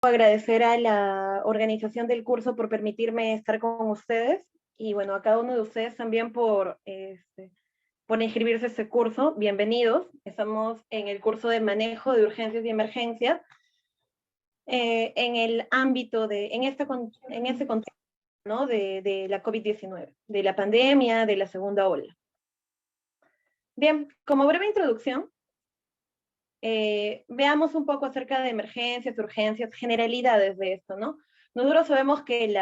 Agradecer a la organización del curso por permitirme estar con ustedes y bueno, a cada uno de ustedes también por inscribirse a este curso. Bienvenidos. Estamos en el curso de manejo de urgencias y emergencias en el ámbito en este contexto, ¿no? de la COVID-19, de la pandemia, de la segunda ola. Bien, como breve introducción, veamos un poco acerca de emergencias, urgencias, generalidades de esto, ¿no? Nosotros sabemos que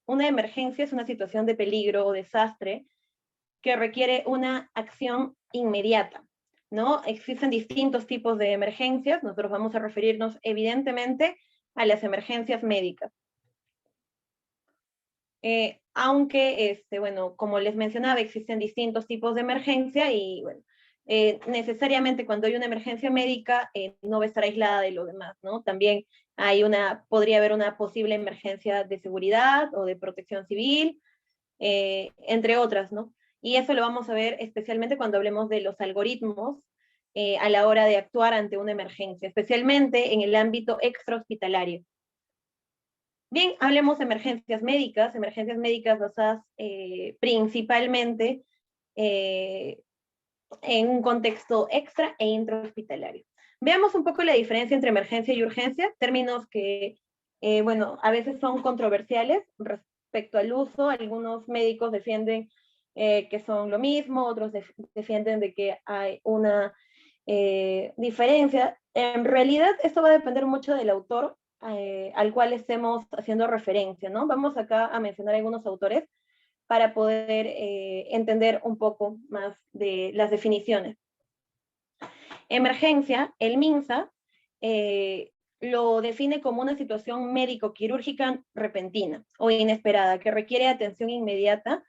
una emergencia es una situación de peligro o desastre que requiere una acción inmediata, ¿no? Existen distintos tipos de emergencias, nosotros vamos a referirnos evidentemente a las emergencias médicas. Aunque, bueno, como les mencionaba, existen distintos tipos de emergencia y, bueno, necesariamente cuando hay una emergencia médica no va a estar aislada de lo demás, ¿no? También podría haber una posible emergencia de seguridad o de protección civil, entre otras, ¿no? Y eso lo vamos a ver especialmente cuando hablemos de los algoritmos a la hora de actuar ante una emergencia, especialmente en el ámbito extrahospitalario. Bien, hablemos de emergencias médicas basadas principalmente eh, en un contexto extra e intrahospitalario. Veamos un poco la diferencia entre emergencia y urgencia, términos que, bueno, a veces son controversiales respecto al uso. Algunos médicos defienden que son lo mismo, otros defienden de que hay una diferencia. En realidad, esto va a depender mucho del autor al cual estemos haciendo referencia, ¿no? Vamos acá a mencionar algunos autores para poder entender un poco más de las definiciones. Emergencia, el MINSA, lo define como una situación médico-quirúrgica repentina o inesperada que requiere atención inmediata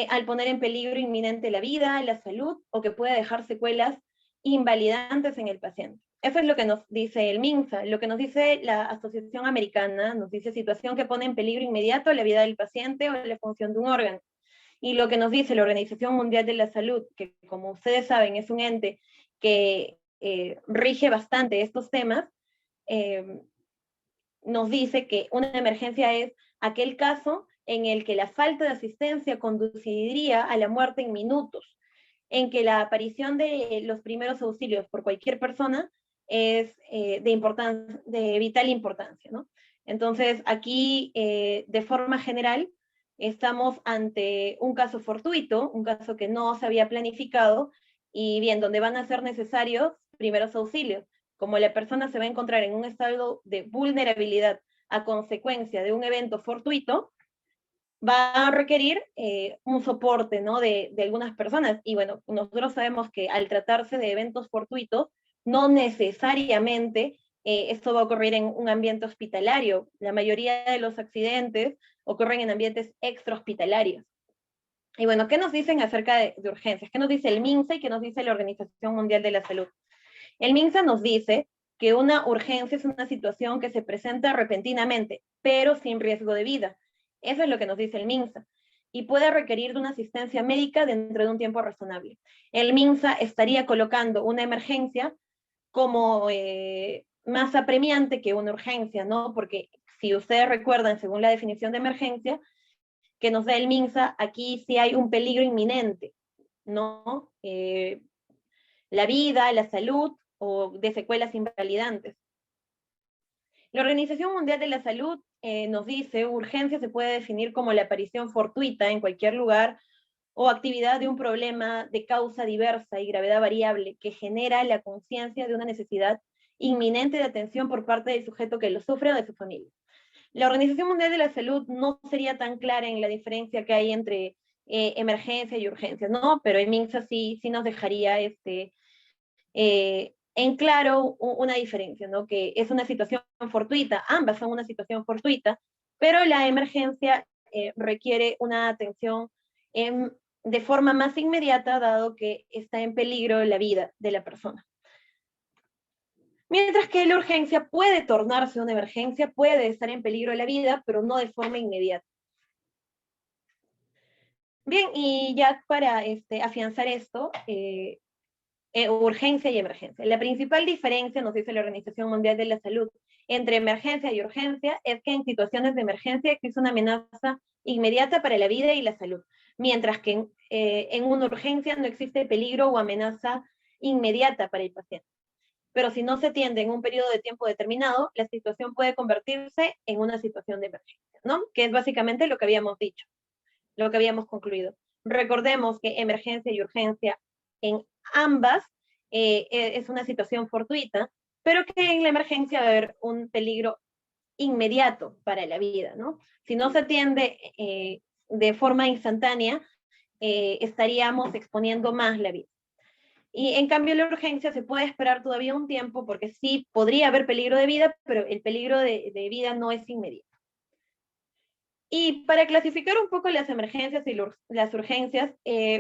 al poner en peligro inminente la vida, la salud o que pueda dejar secuelas invalidantes en el paciente. Eso es lo que nos dice el MINSA. Lo que nos dice la Asociación Americana, nos dice situación que pone en peligro inmediato la vida del paciente o la función de un órgano. Y lo que nos dice la Organización Mundial de la Salud, que como ustedes saben es un ente que rige bastante estos temas, eh, nos dice que una emergencia es aquel caso en el que la falta de asistencia conduciría a la muerte en minutos, en que la aparición de los primeros auxilios por cualquier persona es de vital importancia, ¿no? Entonces, aquí, de forma general, estamos ante un caso fortuito, un caso que no se había planificado, y bien, donde van a ser necesarios primeros auxilios. Como la persona se va a encontrar en un estado de vulnerabilidad a consecuencia de un evento fortuito, va a requerir un soporte, ¿no? de algunas personas. Y bueno, nosotros sabemos que al tratarse de eventos fortuitos, no necesariamente esto va a ocurrir en un ambiente hospitalario. La mayoría de los accidentes ocurren en ambientes extrahospitalarios. Y bueno, ¿qué nos dicen acerca de urgencias? ¿Qué nos dice el MINSA y qué nos dice la Organización Mundial de la Salud? El MINSA nos dice que una urgencia es una situación que se presenta repentinamente, pero sin riesgo de vida. Eso es lo que nos dice el MINSA. Y puede requerir de una asistencia médica dentro de un tiempo razonable. El MINSA estaría colocando una emergencia como más apremiante que una urgencia, ¿no? Porque si ustedes recuerdan, según la definición de emergencia que nos da el MINSA, aquí sí hay un peligro inminente, ¿no? La vida, la salud o de secuelas invalidantes. La Organización Mundial de la Salud nos dice, urgencia se puede definir como la aparición fortuita en cualquier lugar o actividad de un problema de causa diversa y gravedad variable que genera la conciencia de una necesidad inminente de atención por parte del sujeto que lo sufre o de su familia. La Organización Mundial de la Salud no sería tan clara en la diferencia que hay entre emergencia y urgencia, ¿no? Pero el MINSA sí nos dejaría en claro una diferencia, ¿no? Que es una situación fortuita, ambas son una situación fortuita, pero la emergencia requiere una atención de forma más inmediata, dado que está en peligro la vida de la persona. Mientras que la urgencia puede tornarse una emergencia, puede estar en peligro la vida, pero no de forma inmediata. Bien, y ya para afianzar esto, urgencia y emergencia. La principal diferencia, nos dice la Organización Mundial de la Salud, entre emergencia y urgencia es que en situaciones de emergencia existe una amenaza inmediata para la vida y la salud, mientras que en una urgencia no existe peligro o amenaza inmediata para el paciente. Pero si no se atiende en un periodo de tiempo determinado, la situación puede convertirse en una situación de emergencia, ¿no? Que es básicamente lo que habíamos dicho, lo que habíamos concluido. Recordemos que emergencia y urgencia en ambas es una situación fortuita, pero que en la emergencia va a haber un peligro inmediato para la vida, ¿no? Si no se atiende de forma instantánea, estaríamos exponiendo más la vida. Y en cambio la urgencia se puede esperar todavía un tiempo porque sí podría haber peligro de vida, pero el peligro de vida no es inmediato. Y para clasificar un poco las emergencias y las urgencias,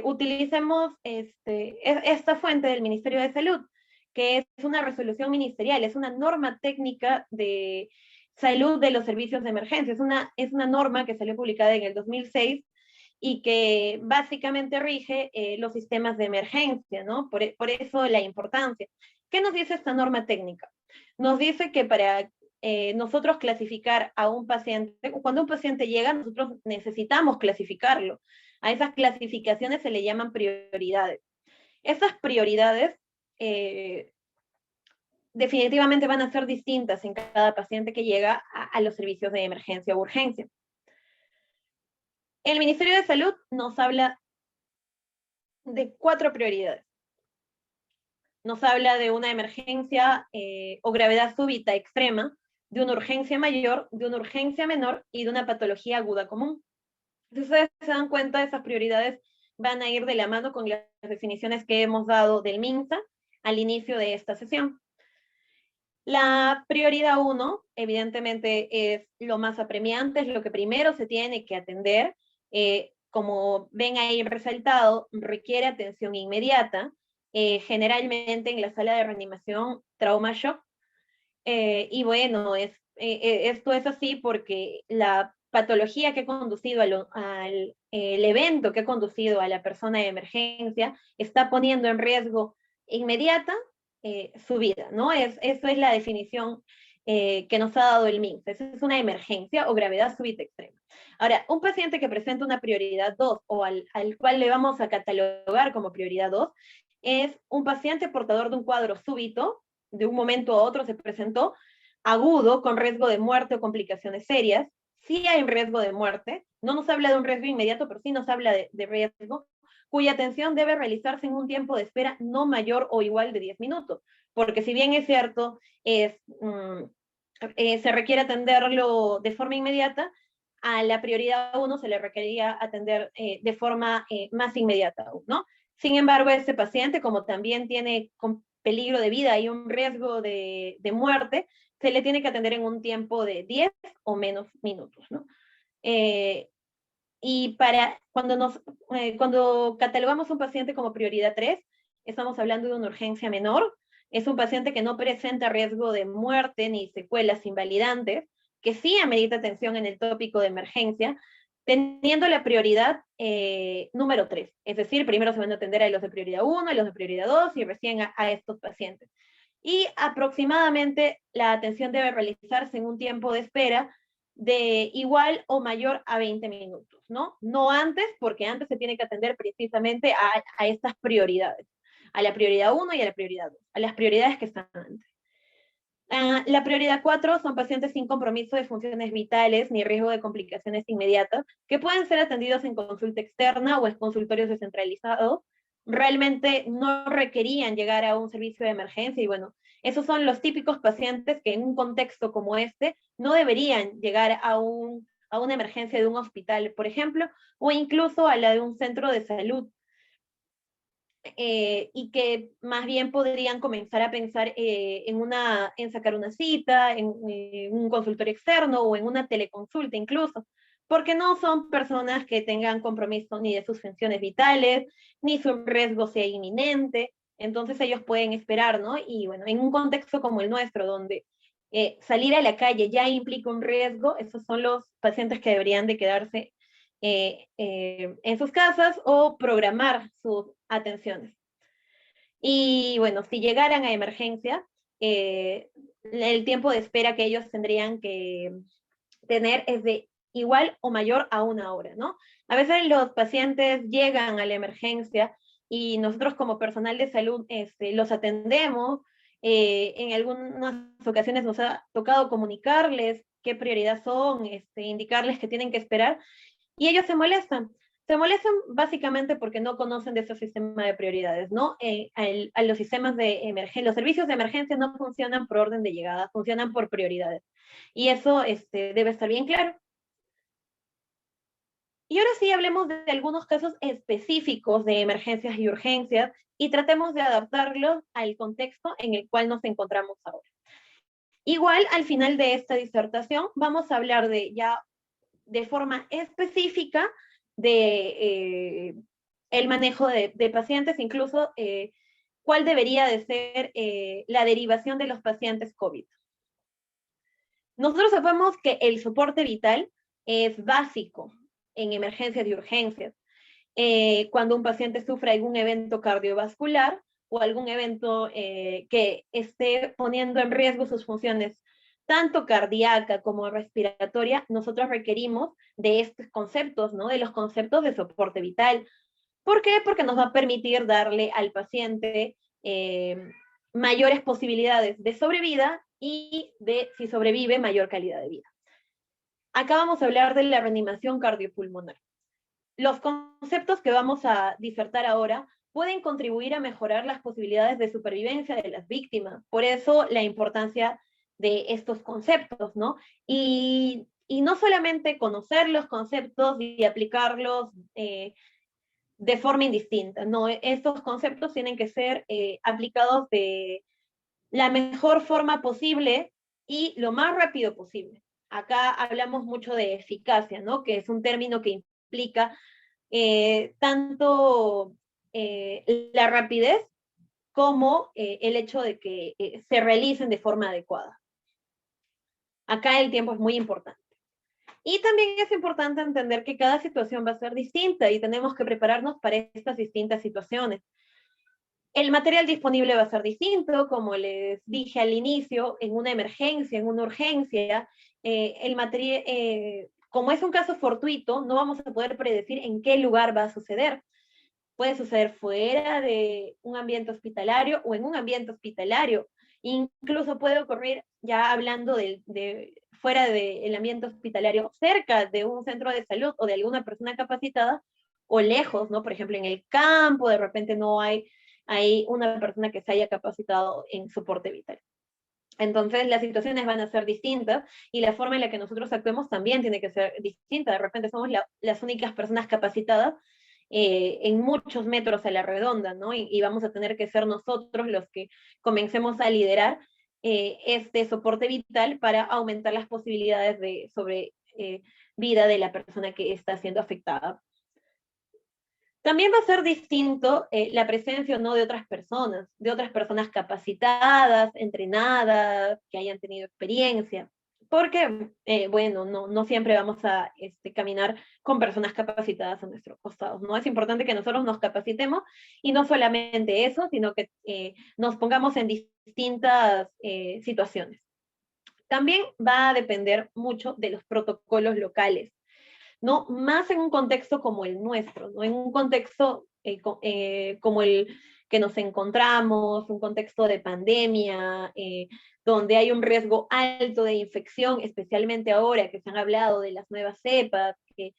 utilicemos esta fuente del Ministerio de Salud, que es una resolución ministerial, es una norma técnica de salud de los servicios de emergencia. Es una norma que salió publicada en el 2006 y que básicamente rige los sistemas de emergencia, ¿no? Por eso la importancia. ¿Qué nos dice esta norma técnica? Nos dice que para nosotros clasificar a un paciente, cuando un paciente llega, nosotros necesitamos clasificarlo. A esas clasificaciones se le llaman prioridades. Esas prioridades definitivamente van a ser distintas en cada paciente que llega a los servicios de emergencia o urgencia. El Ministerio de Salud nos habla de 4 prioridades. Nos habla de una emergencia o gravedad súbita extrema, de una urgencia mayor, de una urgencia menor y de una patología aguda común. Si ustedes se dan cuenta, esas prioridades van a ir de la mano con las definiciones que hemos dado del MINSA al inicio de esta sesión. La prioridad 1, evidentemente, es lo más apremiante, es lo que primero se tiene que atender. Como ven ahí resaltado, requiere atención inmediata, generalmente en la sala de reanimación, trauma shock. Y bueno, esto es así porque la patología que ha conducido el evento que ha conducido a la persona de emergencia está poniendo en riesgo inmediata su vida, ¿no? Eso es la definición que nos ha dado el MINSA. Esa es una emergencia o gravedad súbita extrema. Ahora, un paciente que presenta una prioridad 2 o al cual le vamos a catalogar como prioridad 2, es un paciente portador de un cuadro súbito, de un momento a otro se presentó, agudo, con riesgo de muerte o complicaciones serias. Sí hay un riesgo de muerte, no nos habla de un riesgo inmediato, pero sí nos habla de riesgo, cuya atención debe realizarse en un tiempo de espera no mayor o igual de 10 minutos, porque si bien es cierto, se requiere atenderlo de forma inmediata, a la prioridad 1 se le requería atender de forma más inmediata, ¿no? Sin embargo, este paciente, como también tiene peligro de vida y un riesgo de muerte, se le tiene que atender en un tiempo de 10 o menos minutos, ¿no? Y cuando catalogamos un paciente como prioridad 3, estamos hablando de una urgencia menor. Es un paciente que no presenta riesgo de muerte ni secuelas invalidantes, que sí amerita atención en el tópico de emergencia, teniendo la prioridad número 3. Es decir, primero se van a atender a los de prioridad 1, a los de prioridad 2 y recién a estos pacientes. Y aproximadamente la atención debe realizarse en un tiempo de espera de igual o mayor a 20 minutos, ¿no? No antes, porque antes se tiene que atender precisamente a estas prioridades, a la prioridad 1 y a la prioridad 2, a las prioridades que están antes. La prioridad 4 son pacientes sin compromiso de funciones vitales ni riesgo de complicaciones inmediatas, que pueden ser atendidos en consulta externa o en consultorios descentralizados. Realmente no requerían llegar a un servicio de emergencia y bueno, esos son los típicos pacientes que en un contexto como este no deberían llegar a una emergencia de un hospital, por ejemplo, o incluso a la de un centro de salud. Y que más bien podrían comenzar a pensar en sacar una cita, en un consultorio externo o en una teleconsulta incluso, porque no son personas que tengan compromiso ni de sus funciones vitales, ni su riesgo sea inminente, entonces ellos pueden esperar, ¿no? Y bueno, en un contexto como el nuestro, donde salir a la calle ya implica un riesgo, esos son los pacientes que deberían de quedarse en sus casas o programar sus atenciones. Y bueno, si llegaran a emergencia, el tiempo de espera que ellos tendrían que tener es de igual o mayor a 1 hora, ¿no? A veces los pacientes llegan a la emergencia y nosotros como personal de salud los atendemos. En algunas ocasiones nos ha tocado comunicarles qué prioridad son, indicarles que tienen que esperar, y ellos se molestan. Se molestan básicamente porque no conocen de ese sistema de prioridades, ¿no? A los sistemas de emergencia, los servicios de emergencia no funcionan por orden de llegada, funcionan por prioridades. Y eso debe estar bien claro. Y ahora sí hablemos de algunos casos específicos de emergencias y urgencias y tratemos de adaptarlos al contexto en el cual nos encontramos ahora. Igual, al final de esta disertación, vamos a hablar de ya de forma específica de el manejo de pacientes, incluso cuál debería de ser la derivación de los pacientes COVID. Nosotros sabemos que el soporte vital es básico en emergencias y urgencias. Cuando un paciente sufre algún evento cardiovascular o algún evento que esté poniendo en riesgo sus funciones, tanto cardíaca como respiratoria, nosotros requerimos de estos conceptos, ¿no? De los conceptos de soporte vital. ¿Por qué? Porque nos va a permitir darle al paciente mayores posibilidades de sobrevida y de, si sobrevive, mayor calidad de vida. Acá vamos a hablar de la reanimación cardiopulmonar. Los conceptos que vamos a disertar ahora pueden contribuir a mejorar las posibilidades de supervivencia de las víctimas. Por eso la importancia de estos conceptos, ¿no? Y no solamente conocer los conceptos y aplicarlos de forma indistinta, no, estos conceptos tienen que ser aplicados de la mejor forma posible y lo más rápido posible. Acá hablamos mucho de eficacia, ¿no? Que es un término que implica tanto la rapidez como el hecho de que se realicen de forma adecuada. Acá el tiempo es muy importante. Y también es importante entender que cada situación va a ser distinta y tenemos que prepararnos para estas distintas situaciones. El material disponible va a ser distinto, como les dije al inicio, en una emergencia, en una urgencia, el material, como es un caso fortuito, no vamos a poder predecir en qué lugar va a suceder. Puede suceder fuera de un ambiente hospitalario o en un ambiente hospitalario. Incluso puede ocurrir, ya hablando fuera del ambiente hospitalario, cerca de un centro de salud o de alguna persona capacitada, o lejos, ¿no? Por ejemplo, en el campo, de repente no hay una persona que se haya capacitado en soporte vital. Entonces las situaciones van a ser distintas y la forma en la que nosotros actuemos también tiene que ser distinta. De repente somos las únicas personas capacitadas en muchos metros a la redonda, ¿no? Y vamos a tener que ser nosotros los que comencemos a liderar este soporte vital para aumentar las posibilidades de sobrevida de la persona que está siendo afectada. También va a ser distinto la presencia o no de otras personas capacitadas, entrenadas, que hayan tenido experiencia, porque, bueno, no siempre vamos a caminar con personas capacitadas a nuestros costados, ¿no? Es importante que nosotros nos capacitemos y no solamente eso, sino que nos pongamos en distintas situaciones. También va a depender mucho de los protocolos locales, ¿no? Más en un contexto como el nuestro, ¿no? En un contexto como el que nos encontramos, un contexto de pandemia, donde hay un riesgo alto de infección, especialmente ahora que se han hablado de las nuevas cepas, que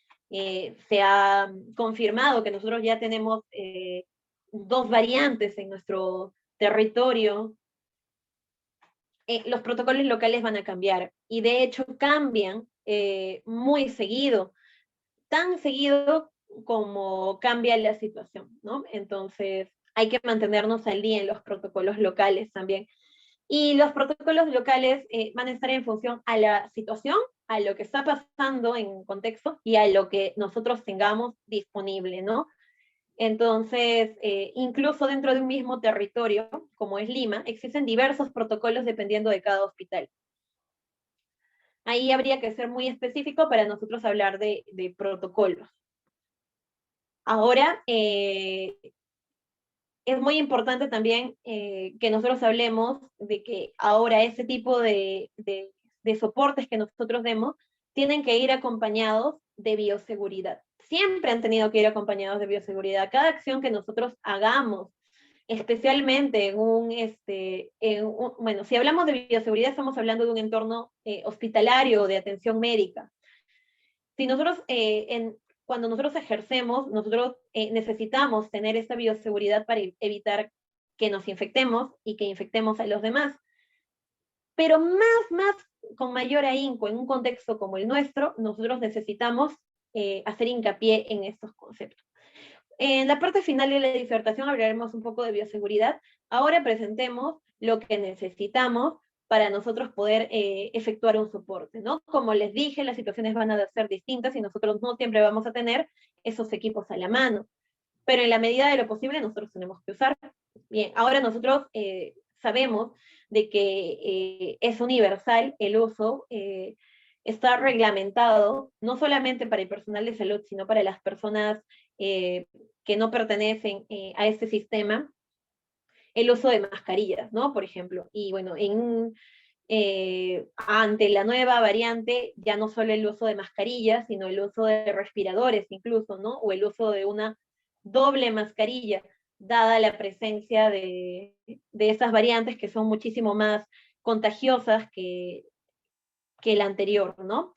se ha confirmado que nosotros ya tenemos 2 variantes en nuestro territorio. Los protocolos locales van a cambiar y de hecho cambian muy seguido, tan seguido como cambia la situación, ¿no? Entonces, hay que mantenernos al día en los protocolos locales también. Y los protocolos locales van a estar en función a la situación, a lo que está pasando en contexto y a lo que nosotros tengamos disponible, ¿no? Entonces, incluso dentro de un mismo territorio, como es Lima, existen diversos protocolos dependiendo de cada hospital. Ahí habría que ser muy específico para nosotros hablar de protocolos. Ahora, es muy importante también que nosotros hablemos de que ahora ese tipo de soportes que nosotros demos tienen que ir acompañados de bioseguridad. Siempre han tenido que ir acompañados de bioseguridad. Cada acción que nosotros hagamos, especialmente bueno, si hablamos de bioseguridad, estamos hablando de un entorno hospitalario o de atención médica. Si nosotros, cuando nosotros ejercemos, nosotros necesitamos tener esta bioseguridad para evitar que nos infectemos y que infectemos a los demás. Pero con mayor ahínco, en un contexto como el nuestro, nosotros necesitamos hacer hincapié en estos conceptos. En la parte final de la disertación hablaremos un poco de bioseguridad. Ahora presentemos lo que necesitamos para nosotros poder efectuar un soporte, ¿no? Como les dije, las situaciones van a ser distintas y nosotros no siempre vamos a tener esos equipos a la mano, pero en la medida de lo posible nosotros tenemos que usar. Bien, ahora nosotros sabemos de que es universal el uso, está reglamentado no solamente para el personal de salud, sino para las personas que no pertenecen a este sistema, el uso de mascarillas, ¿no? Por ejemplo, y bueno, ante la nueva variante, ya no solo el uso de mascarillas, sino el uso de respiradores incluso, ¿no? O el uso de una doble mascarilla, dada la presencia de esas variantes que son muchísimo más contagiosas que la anterior, ¿no?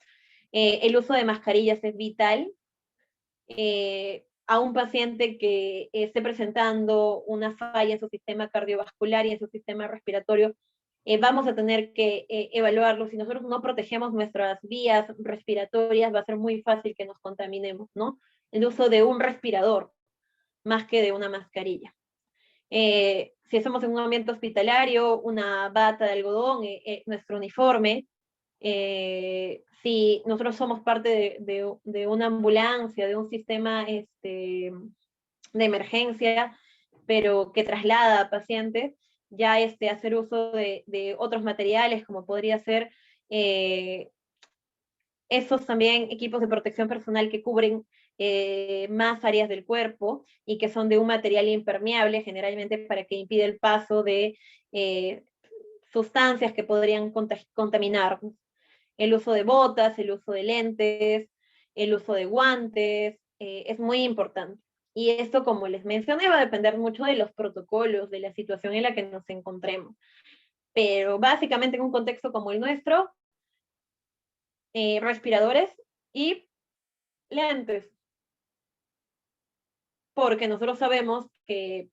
El uso de mascarillas es vital. A un paciente que esté presentando una falla en su sistema cardiovascular y en su sistema respiratorio, vamos a tener que evaluarlo. Si nosotros no protegemos nuestras vías respiratorias, va a ser muy fácil que nos contaminemos, ¿no? El uso de un respirador más que de una mascarilla. Si estamos en un ambiente hospitalario, una bata de algodón, nuestro uniforme. Si nosotros somos parte de una ambulancia, de un sistema de emergencia, pero que traslada a pacientes, ya hacer uso de otros materiales, como podría ser esos también equipos de protección personal que cubren más áreas del cuerpo y que son de un material impermeable, generalmente para que impide el paso de sustancias que podrían contaminar. El uso de botas, el uso de lentes, el uso de guantes, es muy importante. Y esto, como les mencioné, va a depender mucho de los protocolos, de la situación en la que nos encontremos. Pero básicamente en un contexto como el nuestro, respiradores y lentes. Porque nosotros sabemos que,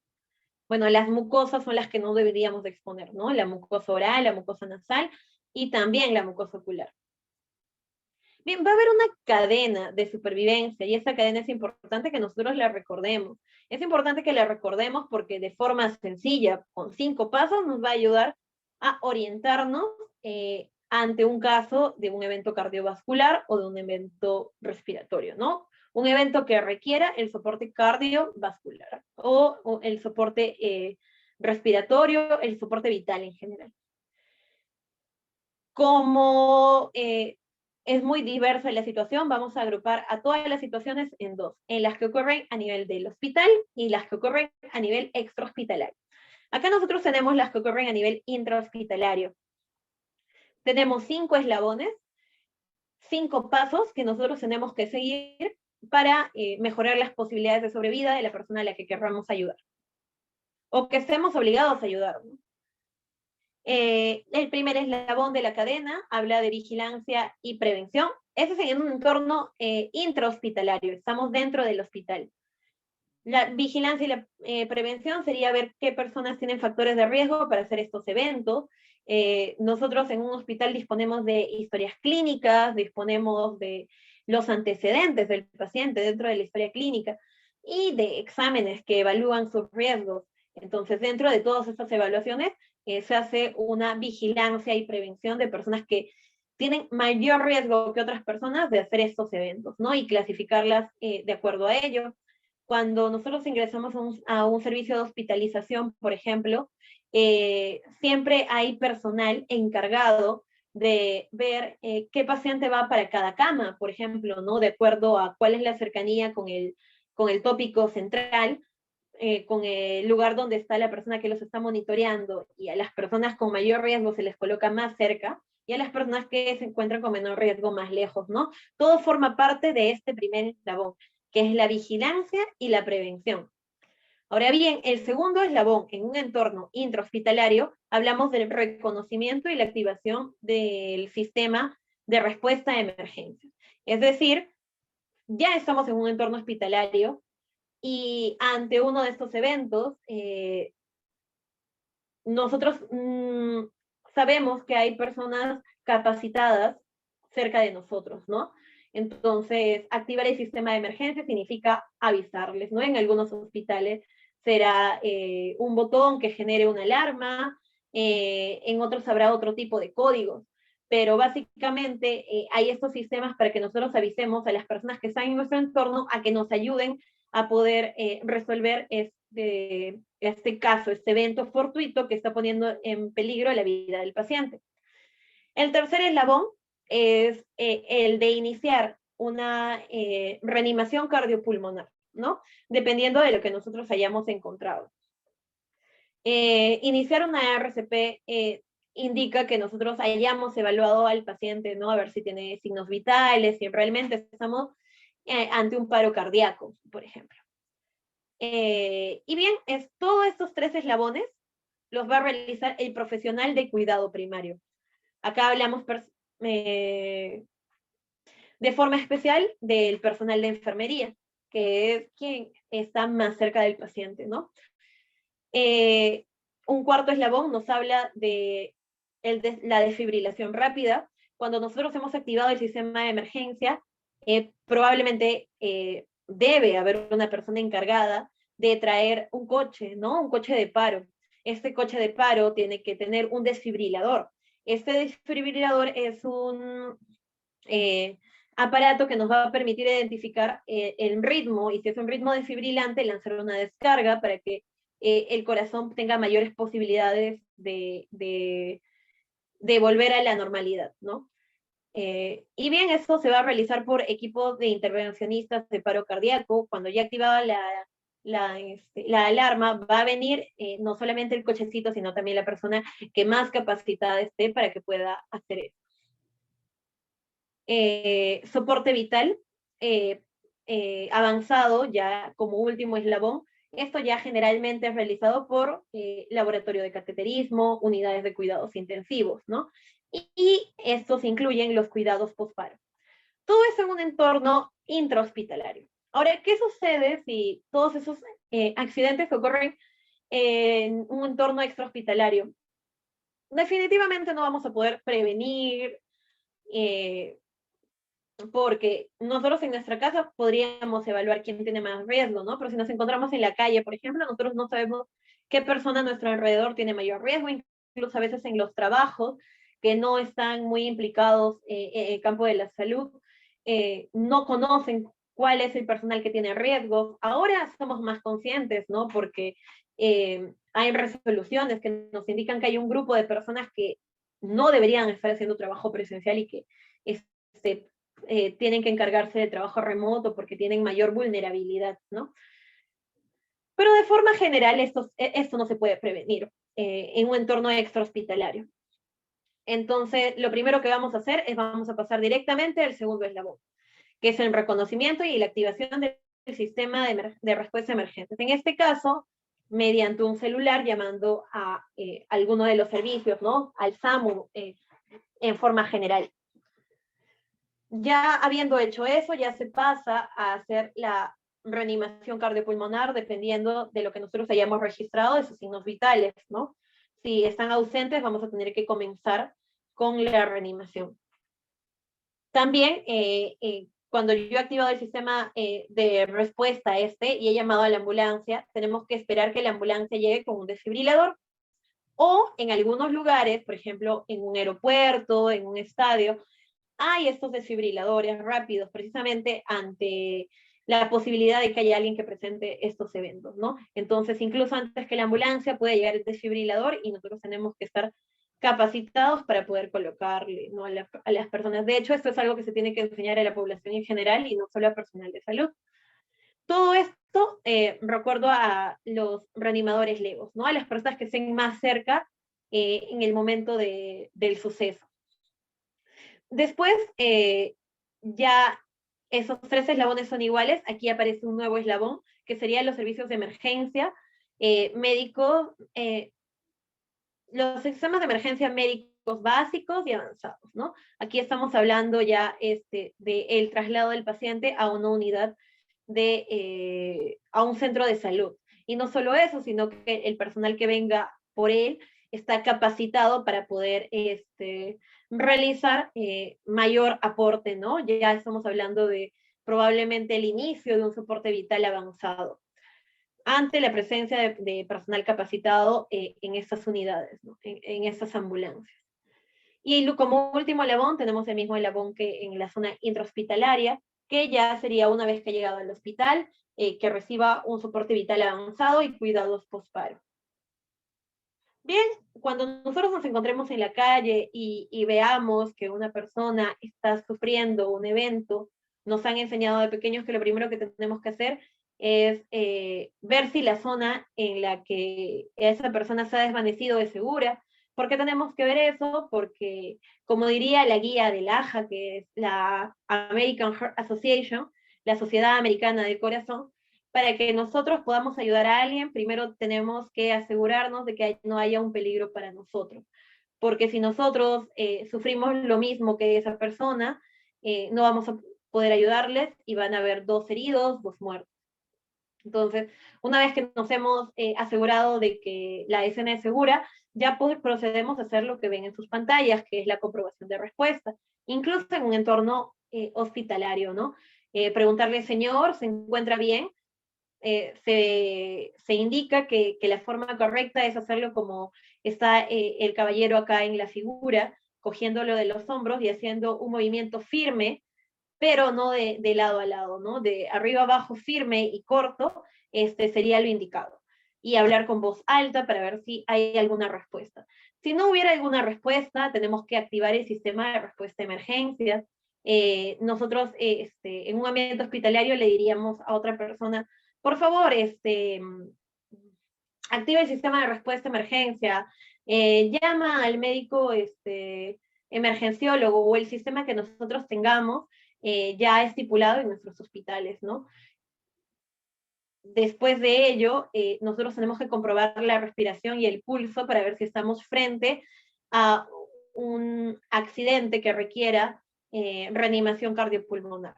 bueno, las mucosas son las que no deberíamos de exponer, ¿no? La mucosa oral, la mucosa nasal y también la mucosa ocular. Bien, va a haber una cadena de supervivencia y esa cadena es importante que nosotros la recordemos. Es importante que la recordemos porque de forma sencilla, con 5 pasos, nos va a ayudar a orientarnos ante un caso de un evento cardiovascular o de un evento respiratorio, ¿no? Un evento que requiera el soporte cardiovascular o el soporte respiratorio, el soporte vital en general. Como es muy diversa la situación, vamos a agrupar a todas las situaciones en dos, en las que ocurren a nivel del hospital y las que ocurren a nivel extrahospitalario. Acá nosotros tenemos las que ocurren a nivel intrahospitalario. Tenemos 5 eslabones, 5 pasos que nosotros tenemos que seguir para mejorar las posibilidades de sobrevida de la persona a la que querramos ayudar. O que estemos obligados a ayudar, ¿no? El primer eslabón de la cadena habla de vigilancia y prevención. Ese es en un entorno intrahospitalario, estamos dentro del hospital. La vigilancia y la prevención sería ver qué personas tienen factores de riesgo para hacer estos eventos. Nosotros en un hospital disponemos de historias clínicas, disponemos de los antecedentes del paciente dentro de la historia clínica y de exámenes que evalúan sus riesgos. Entonces, dentro de todas estas evaluaciones, se hace una vigilancia y prevención de personas que tienen mayor riesgo que otras personas de hacer estos eventos, ¿no? Y clasificarlas de acuerdo a ello. Cuando nosotros ingresamos a un servicio de hospitalización, por ejemplo, siempre hay personal encargado de ver qué paciente va para cada cama, por ejemplo, ¿no? De acuerdo a cuál es la cercanía con el tópico central, con el lugar donde está la persona que los está monitoreando, y a las personas con mayor riesgo se les coloca más cerca, y a las personas que se encuentran con menor riesgo más lejos, ¿no? Todo forma parte de este primer eslabón, que es la vigilancia y la prevención. Ahora bien, el segundo eslabón en un entorno intrahospitalario, hablamos del reconocimiento y la activación del sistema de respuesta a emergencias. Es decir, ya estamos en un entorno hospitalario y ante uno de estos eventos, nosotros sabemos que hay personas capacitadas cerca de nosotros, ¿no? Entonces, activar el sistema de emergencia significa avisarles, ¿no? En algunos hospitales será un botón que genere una alarma, en otros habrá otro tipo de códigos, pero básicamente hay estos sistemas para que nosotros avisemos a las personas que están en nuestro entorno a que nos ayuden a poder resolver este caso, este evento fortuito que está poniendo en peligro la vida del paciente. El tercer eslabón es el de iniciar una reanimación cardiopulmonar, ¿no? Dependiendo de lo que nosotros hayamos encontrado. Iniciar una RCP indica que nosotros hayamos evaluado al paciente, ¿no? A ver si tiene signos vitales, si realmente estamos ante un paro cardíaco, por ejemplo. Y bien, todos estos tres eslabones los va a realizar el profesional de cuidado primario. Acá hablamos de forma especial del personal de enfermería, que es quien está más cerca del paciente, ¿no? Un cuarto eslabón nos habla de la desfibrilación rápida. Cuando nosotros hemos activado el sistema de emergencia, probablemente debe haber una persona encargada de traer un coche, ¿no? Un coche de paro. Este coche de paro tiene que tener un desfibrilador. Este desfibrilador es un aparato que nos va a permitir identificar el ritmo, y si es un ritmo desfibrilante, lanzar una descarga para que el corazón tenga mayores posibilidades de volver a la normalidad, ¿no? Y bien, esto se va a realizar por equipos de intervencionistas de paro cardíaco. Cuando ya activada la alarma, va a venir no solamente el cochecito, sino también la persona que más capacitada esté para que pueda hacer eso. Soporte vital avanzado, ya como último eslabón. Esto ya generalmente es realizado por laboratorio de cateterismo, unidades de cuidados intensivos, ¿no? Y estos incluyen los cuidados postparo. Todo eso en un entorno intrahospitalario. Ahora, ¿qué sucede si todos esos accidentes ocurren en un entorno extrahospitalario? Definitivamente no vamos a poder prevenir, porque nosotros en nuestra casa podríamos evaluar quién tiene más riesgo, ¿no? Pero si nos encontramos en la calle, por ejemplo, nosotros no sabemos qué persona a nuestro alrededor tiene mayor riesgo, incluso a veces en los trabajos que no están muy implicados en el campo de la salud, no conocen cuál es el personal que tiene riesgo. Ahora somos más conscientes, ¿no? Porque hay resoluciones que nos indican que hay un grupo de personas que no deberían estar haciendo trabajo presencial y que este, tienen que encargarse de trabajo remoto porque tienen mayor vulnerabilidad, ¿no? Pero de forma general esto no se puede prevenir en un entorno extrahospitalario. Entonces, lo primero que vamos a hacer es vamos a pasar directamente al segundo eslabón, que es el reconocimiento y la activación del sistema de respuesta a emergentes. En este caso, mediante un celular llamando a alguno de los servicios, ¿no? Al SAMU en forma general. Ya habiendo hecho eso, ya se pasa a hacer la reanimación cardiopulmonar dependiendo de lo que nosotros hayamos registrado de sus signos vitales, ¿no? Si están ausentes, vamos a tener que comenzar con la reanimación. También, cuando yo he activado el sistema de respuesta a y he llamado a la ambulancia, tenemos que esperar que la ambulancia llegue con un desfibrilador. O en algunos lugares, por ejemplo, en un aeropuerto, en un estadio, hay estos desfibriladores rápidos precisamente ante la posibilidad de que haya alguien que presente estos eventos, ¿no? Entonces, incluso antes que la ambulancia puede llegar el desfibrilador y nosotros tenemos que estar capacitados para poder colocarle, ¿no? a las personas. De hecho, esto es algo que se tiene que enseñar a la población en general y no solo al personal de salud. Todo esto recuerdo a los reanimadores legos, ¿no? A las personas que estén más cerca en el momento del suceso. Después, ya esos tres eslabones son iguales, aquí aparece un nuevo eslabón, que serían los servicios de emergencia, médicos, los sistemas de emergencia médicos básicos y avanzados, ¿no? Aquí estamos hablando ya de el traslado del paciente a una unidad a un centro de salud. Y no solo eso, sino que el personal que venga por él está capacitado para poder realizar mayor aporte, ¿no? Ya estamos hablando de probablemente el inicio de un soporte vital avanzado ante la presencia de personal capacitado en estas unidades, ¿no? en estas ambulancias. Y como último eslabón tenemos el mismo eslabón que en la zona intrahospitalaria, que ya sería una vez que ha llegado al hospital, que reciba un soporte vital avanzado y cuidados postparo. Bien, cuando nosotros nos encontremos en la calle y veamos que una persona está sufriendo un evento, nos han enseñado de pequeños que lo primero que tenemos que hacer es ver si la zona en la que esa persona se ha desvanecido es segura. ¿Por qué tenemos que ver eso? Porque, como diría la guía del AHA, que es la American Heart Association, la Sociedad Americana del Corazón, para que nosotros podamos ayudar a alguien, primero tenemos que asegurarnos de que no haya un peligro para nosotros. Porque si nosotros sufrimos lo mismo que esa persona, no vamos a poder ayudarles y van a haber 2 heridos, 2 muertos. Entonces, una vez que nos hemos asegurado de que la escena es segura, ya procedemos a hacer lo que ven en sus pantallas, que es la comprobación de respuesta, incluso en un entorno hospitalario, ¿no? Preguntarle, señor, ¿se encuentra bien? Se indica que la forma correcta es hacerlo como está el caballero acá en la figura, cogiéndolo de los hombros y haciendo un movimiento firme, pero no de lado a lado, ¿no? De arriba abajo firme y corto, sería lo indicado. Y hablar con voz alta para ver si hay alguna respuesta. Si no hubiera alguna respuesta, tenemos que activar el sistema de respuesta a emergencias. Nosotros en un ambiente hospitalario le diríamos a otra persona, por favor, activa el sistema de respuesta a emergencia, llama al médico emergenciólogo o el sistema que nosotros tengamos ya estipulado en nuestros hospitales, ¿no? Después de ello, nosotros tenemos que comprobar la respiración y el pulso para ver si estamos frente a un accidente que requiera reanimación cardiopulmonar.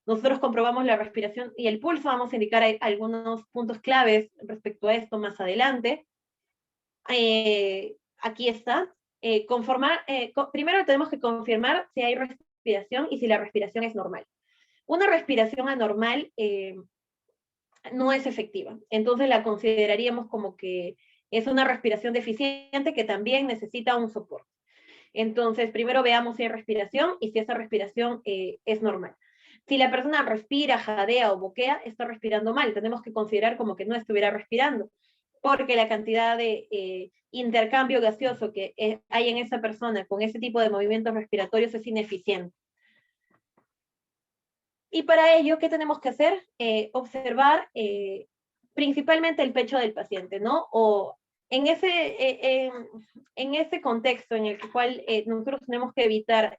Nosotros comprobamos la respiración y el pulso, vamos a indicar algunos puntos claves respecto a esto más adelante. Aquí está. Primero tenemos que confirmar si hay respiración y si la respiración es normal. Una respiración anormal no es efectiva, entonces la consideraríamos como que es una respiración deficiente que también necesita un soporte. Entonces, primero veamos si hay respiración y si esa respiración es normal. Si la persona respira, jadea o boquea, está respirando mal. Tenemos que considerar como que no estuviera respirando, porque la cantidad de intercambio gaseoso que hay en esa persona con ese tipo de movimientos respiratorios es ineficiente. Y para ello, ¿qué tenemos que hacer? Observar principalmente el pecho del paciente, ¿no? O en ese contexto en el cual nosotros tenemos que evitar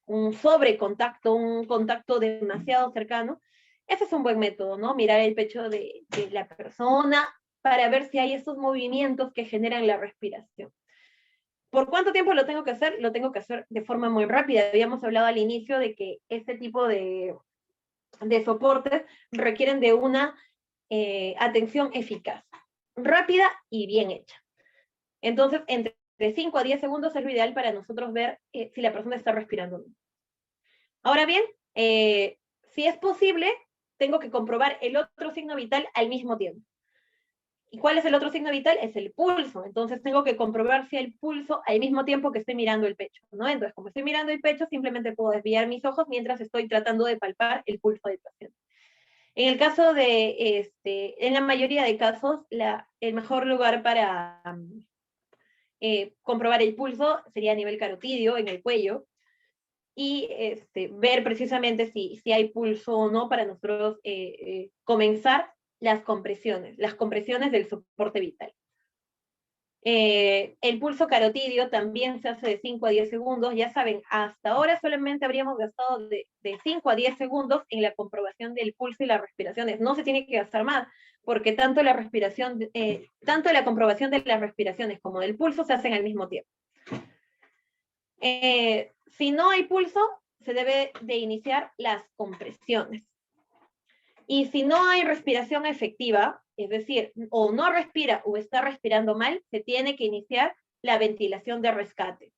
un sobrecontacto, un contacto demasiado cercano, ese es un buen método, ¿no? Mirar el pecho de la persona para ver si hay esos movimientos que generan la respiración. ¿Por cuánto tiempo lo tengo que hacer? Lo tengo que hacer de forma muy rápida. Habíamos hablado al inicio de que este tipo de soportes requieren de una atención eficaz, rápida y bien hecha. Entonces, entre 5 a 10 segundos es lo ideal para nosotros ver si la persona está respirando. Ahora bien, si es posible, tengo que comprobar el otro signo vital al mismo tiempo. ¿Y cuál es el otro signo vital? Es el pulso. Entonces tengo que comprobar si el pulso al mismo tiempo que estoy mirando el pecho, ¿no? Entonces, como estoy mirando el pecho, simplemente puedo desviar mis ojos mientras estoy tratando de palpar el pulso del paciente. En el caso en la mayoría de casos, el mejor lugar para comprobar el pulso sería a nivel carotidio, en el cuello, y ver precisamente si hay pulso o no para nosotros comenzar las compresiones del soporte vital. El pulso carotidio también se hace de 5 a 10 segundos. Ya saben, hasta ahora solamente habríamos gastado de 5 a 10 segundos en la comprobación del pulso y las respiraciones. No se tiene que gastar más, porque tanto la comprobación de las respiraciones como del pulso se hacen al mismo tiempo. Si no hay pulso, se debe de iniciar las compresiones. Y si no hay respiración efectiva, es decir, o no respira o está respirando mal, se tiene que iniciar la ventilación de rescate.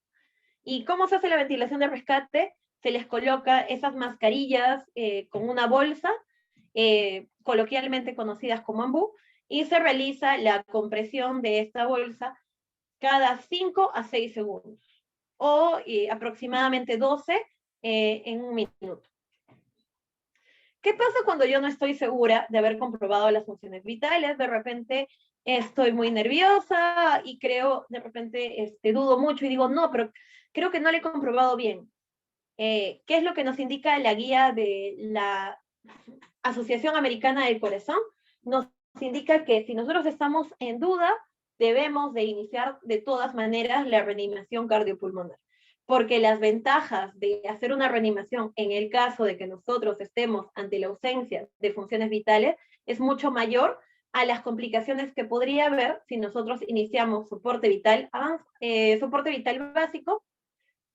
¿Y cómo se hace la ventilación de rescate? Se les coloca esas mascarillas con una bolsa, coloquialmente conocidas como ambú, y se realiza la compresión de esta bolsa cada 5 a 6 segundos, o aproximadamente 12 en un minuto. ¿Qué pasa cuando yo no estoy segura de haber comprobado las funciones vitales? De repente estoy muy nerviosa y creo, de repente dudo mucho y digo, no, pero creo que no le he comprobado bien. ¿Qué es lo que nos indica la guía de la Asociación Americana del Corazón? Nos indica que si nosotros estamos en duda, debemos de iniciar de todas maneras la reanimación cardiopulmonar, porque las ventajas de hacer una reanimación en el caso de que nosotros estemos ante la ausencia de funciones vitales es mucho mayor a las complicaciones que podría haber si nosotros iniciamos soporte vital básico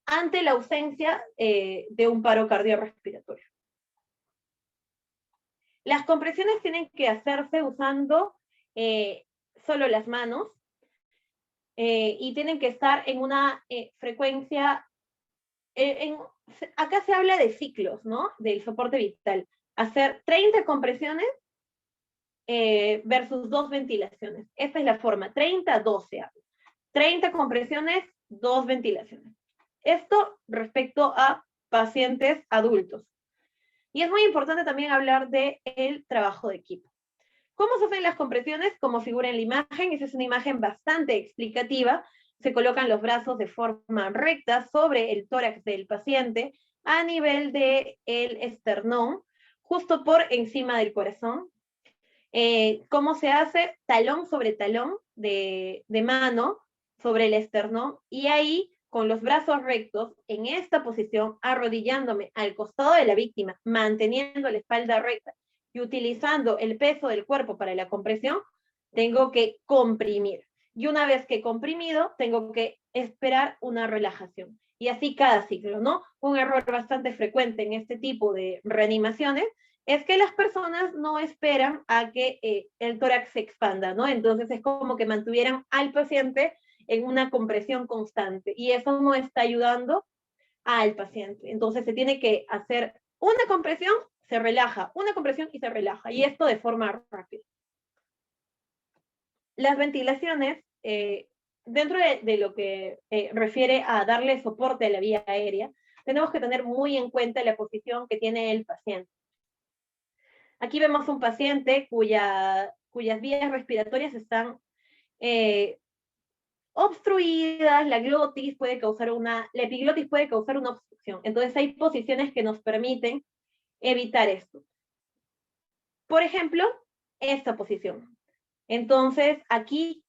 ante la ausencia de un paro cardiorrespiratorio. Las compresiones tienen que hacerse usando solo las manos y tienen que estar en una frecuencia. Acá se habla de ciclos, ¿no? Del soporte vital. Hacer 30 compresiones versus 2 ventilaciones. Esta es la forma, 30-12. 30 compresiones, 2 ventilaciones. Esto respecto a pacientes adultos. Y es muy importante también hablar del trabajo de equipo. ¿Cómo se hacen las compresiones? Como figura en la imagen, esa es una imagen bastante explicativa. Se colocan los brazos de forma recta sobre el tórax del paciente a nivel del esternón, justo por encima del corazón. ¿Cómo se hace? Talón sobre talón de mano sobre el esternón, y ahí con los brazos rectos en esta posición, arrodillándome al costado de la víctima, manteniendo la espalda recta y utilizando el peso del cuerpo para la compresión, tengo que comprimir. Y una vez que he comprimido, tengo que esperar una relajación. Y así cada ciclo, ¿no? Un error bastante frecuente en este tipo de reanimaciones es que las personas no esperan a que el tórax se expanda, ¿no? Entonces es como que mantuvieran al paciente en una compresión constante y eso no está ayudando al paciente. Entonces se tiene que hacer una compresión, se relaja, una compresión y se relaja, y esto de forma rápida. Las ventilaciones, dentro de lo que refiere a darle soporte a la vía aérea, tenemos que tener muy en cuenta la posición que tiene el paciente. Aquí vemos un paciente cuyas vías respiratorias están obstruidas, la epiglotis puede causar una obstrucción. Entonces hay posiciones que nos permiten evitar esto. Por ejemplo, esta posición. Entonces, aquí,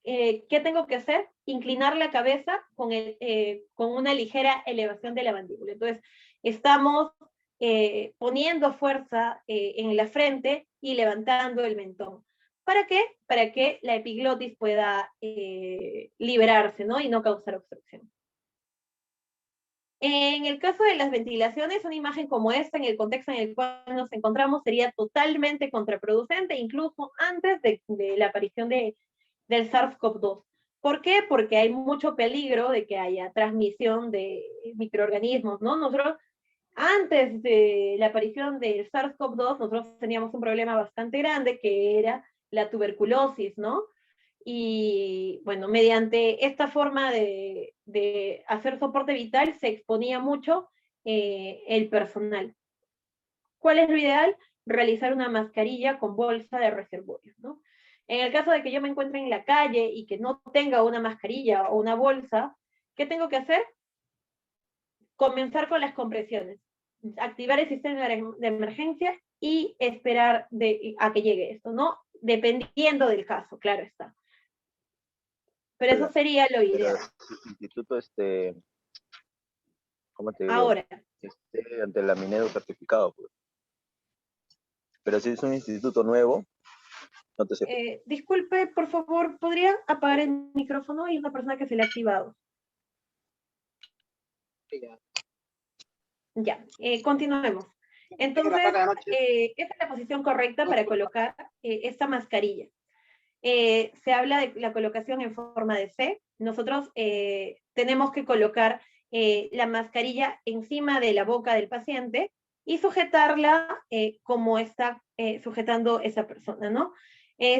¿qué tengo que hacer? Inclinar la cabeza con una ligera elevación de la mandíbula. Entonces, estamos poniendo fuerza en la frente y levantando el mentón. ¿Para qué? Para que la epiglotis pueda liberarse, ¿no? Y no causar obstrucción. En el caso de las ventilaciones, una imagen como esta, en el contexto en el cual nos encontramos, sería totalmente contraproducente, incluso antes de la aparición del SARS-CoV-2. ¿Por qué? Porque hay mucho peligro de que haya transmisión de microorganismos, ¿no? Nosotros, antes de la aparición del SARS-CoV-2, nosotros teníamos un problema bastante grande, que era la tuberculosis, ¿no? Y bueno, mediante esta forma de hacer soporte vital se exponía mucho el personal. ¿Cuál es lo ideal? Realizar una mascarilla con bolsa de reservorio, ¿no? En el caso de que yo me encuentre en la calle y que no tenga una mascarilla o una bolsa, ¿qué tengo que hacer? Comenzar con las compresiones. activar el sistema de emergencia y esperar a que llegue esto, ¿no? Dependiendo del caso, claro está. Pero eso sería lo ideal. Instituto, ¿cómo te digo? Ahora. Ante la Minedu certificado, pues. Pero si es un instituto nuevo, no te sé. Disculpe, por favor, ¿podría apagar el micrófono? Hay una persona que se le ha activado. Ya, continuemos. Entonces, esta es la posición correcta para colocar esta mascarilla. Se habla de la colocación en forma de C. Nosotros tenemos que colocar la mascarilla encima de la boca del paciente y sujetarla como está sujetando esa persona, ¿no?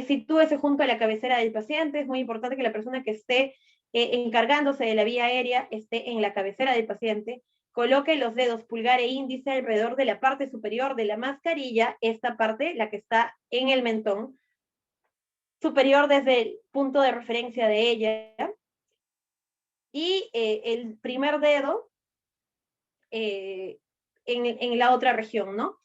Sitúese junto a la cabecera del paciente. Es muy importante que la persona que esté encargándose de la vía aérea esté en la cabecera del paciente. Coloque los dedos pulgar e índice alrededor de la parte superior de la mascarilla, esta parte, la que está en el mentón, superior desde el punto de referencia de ella, y el primer dedo en la otra región, ¿no?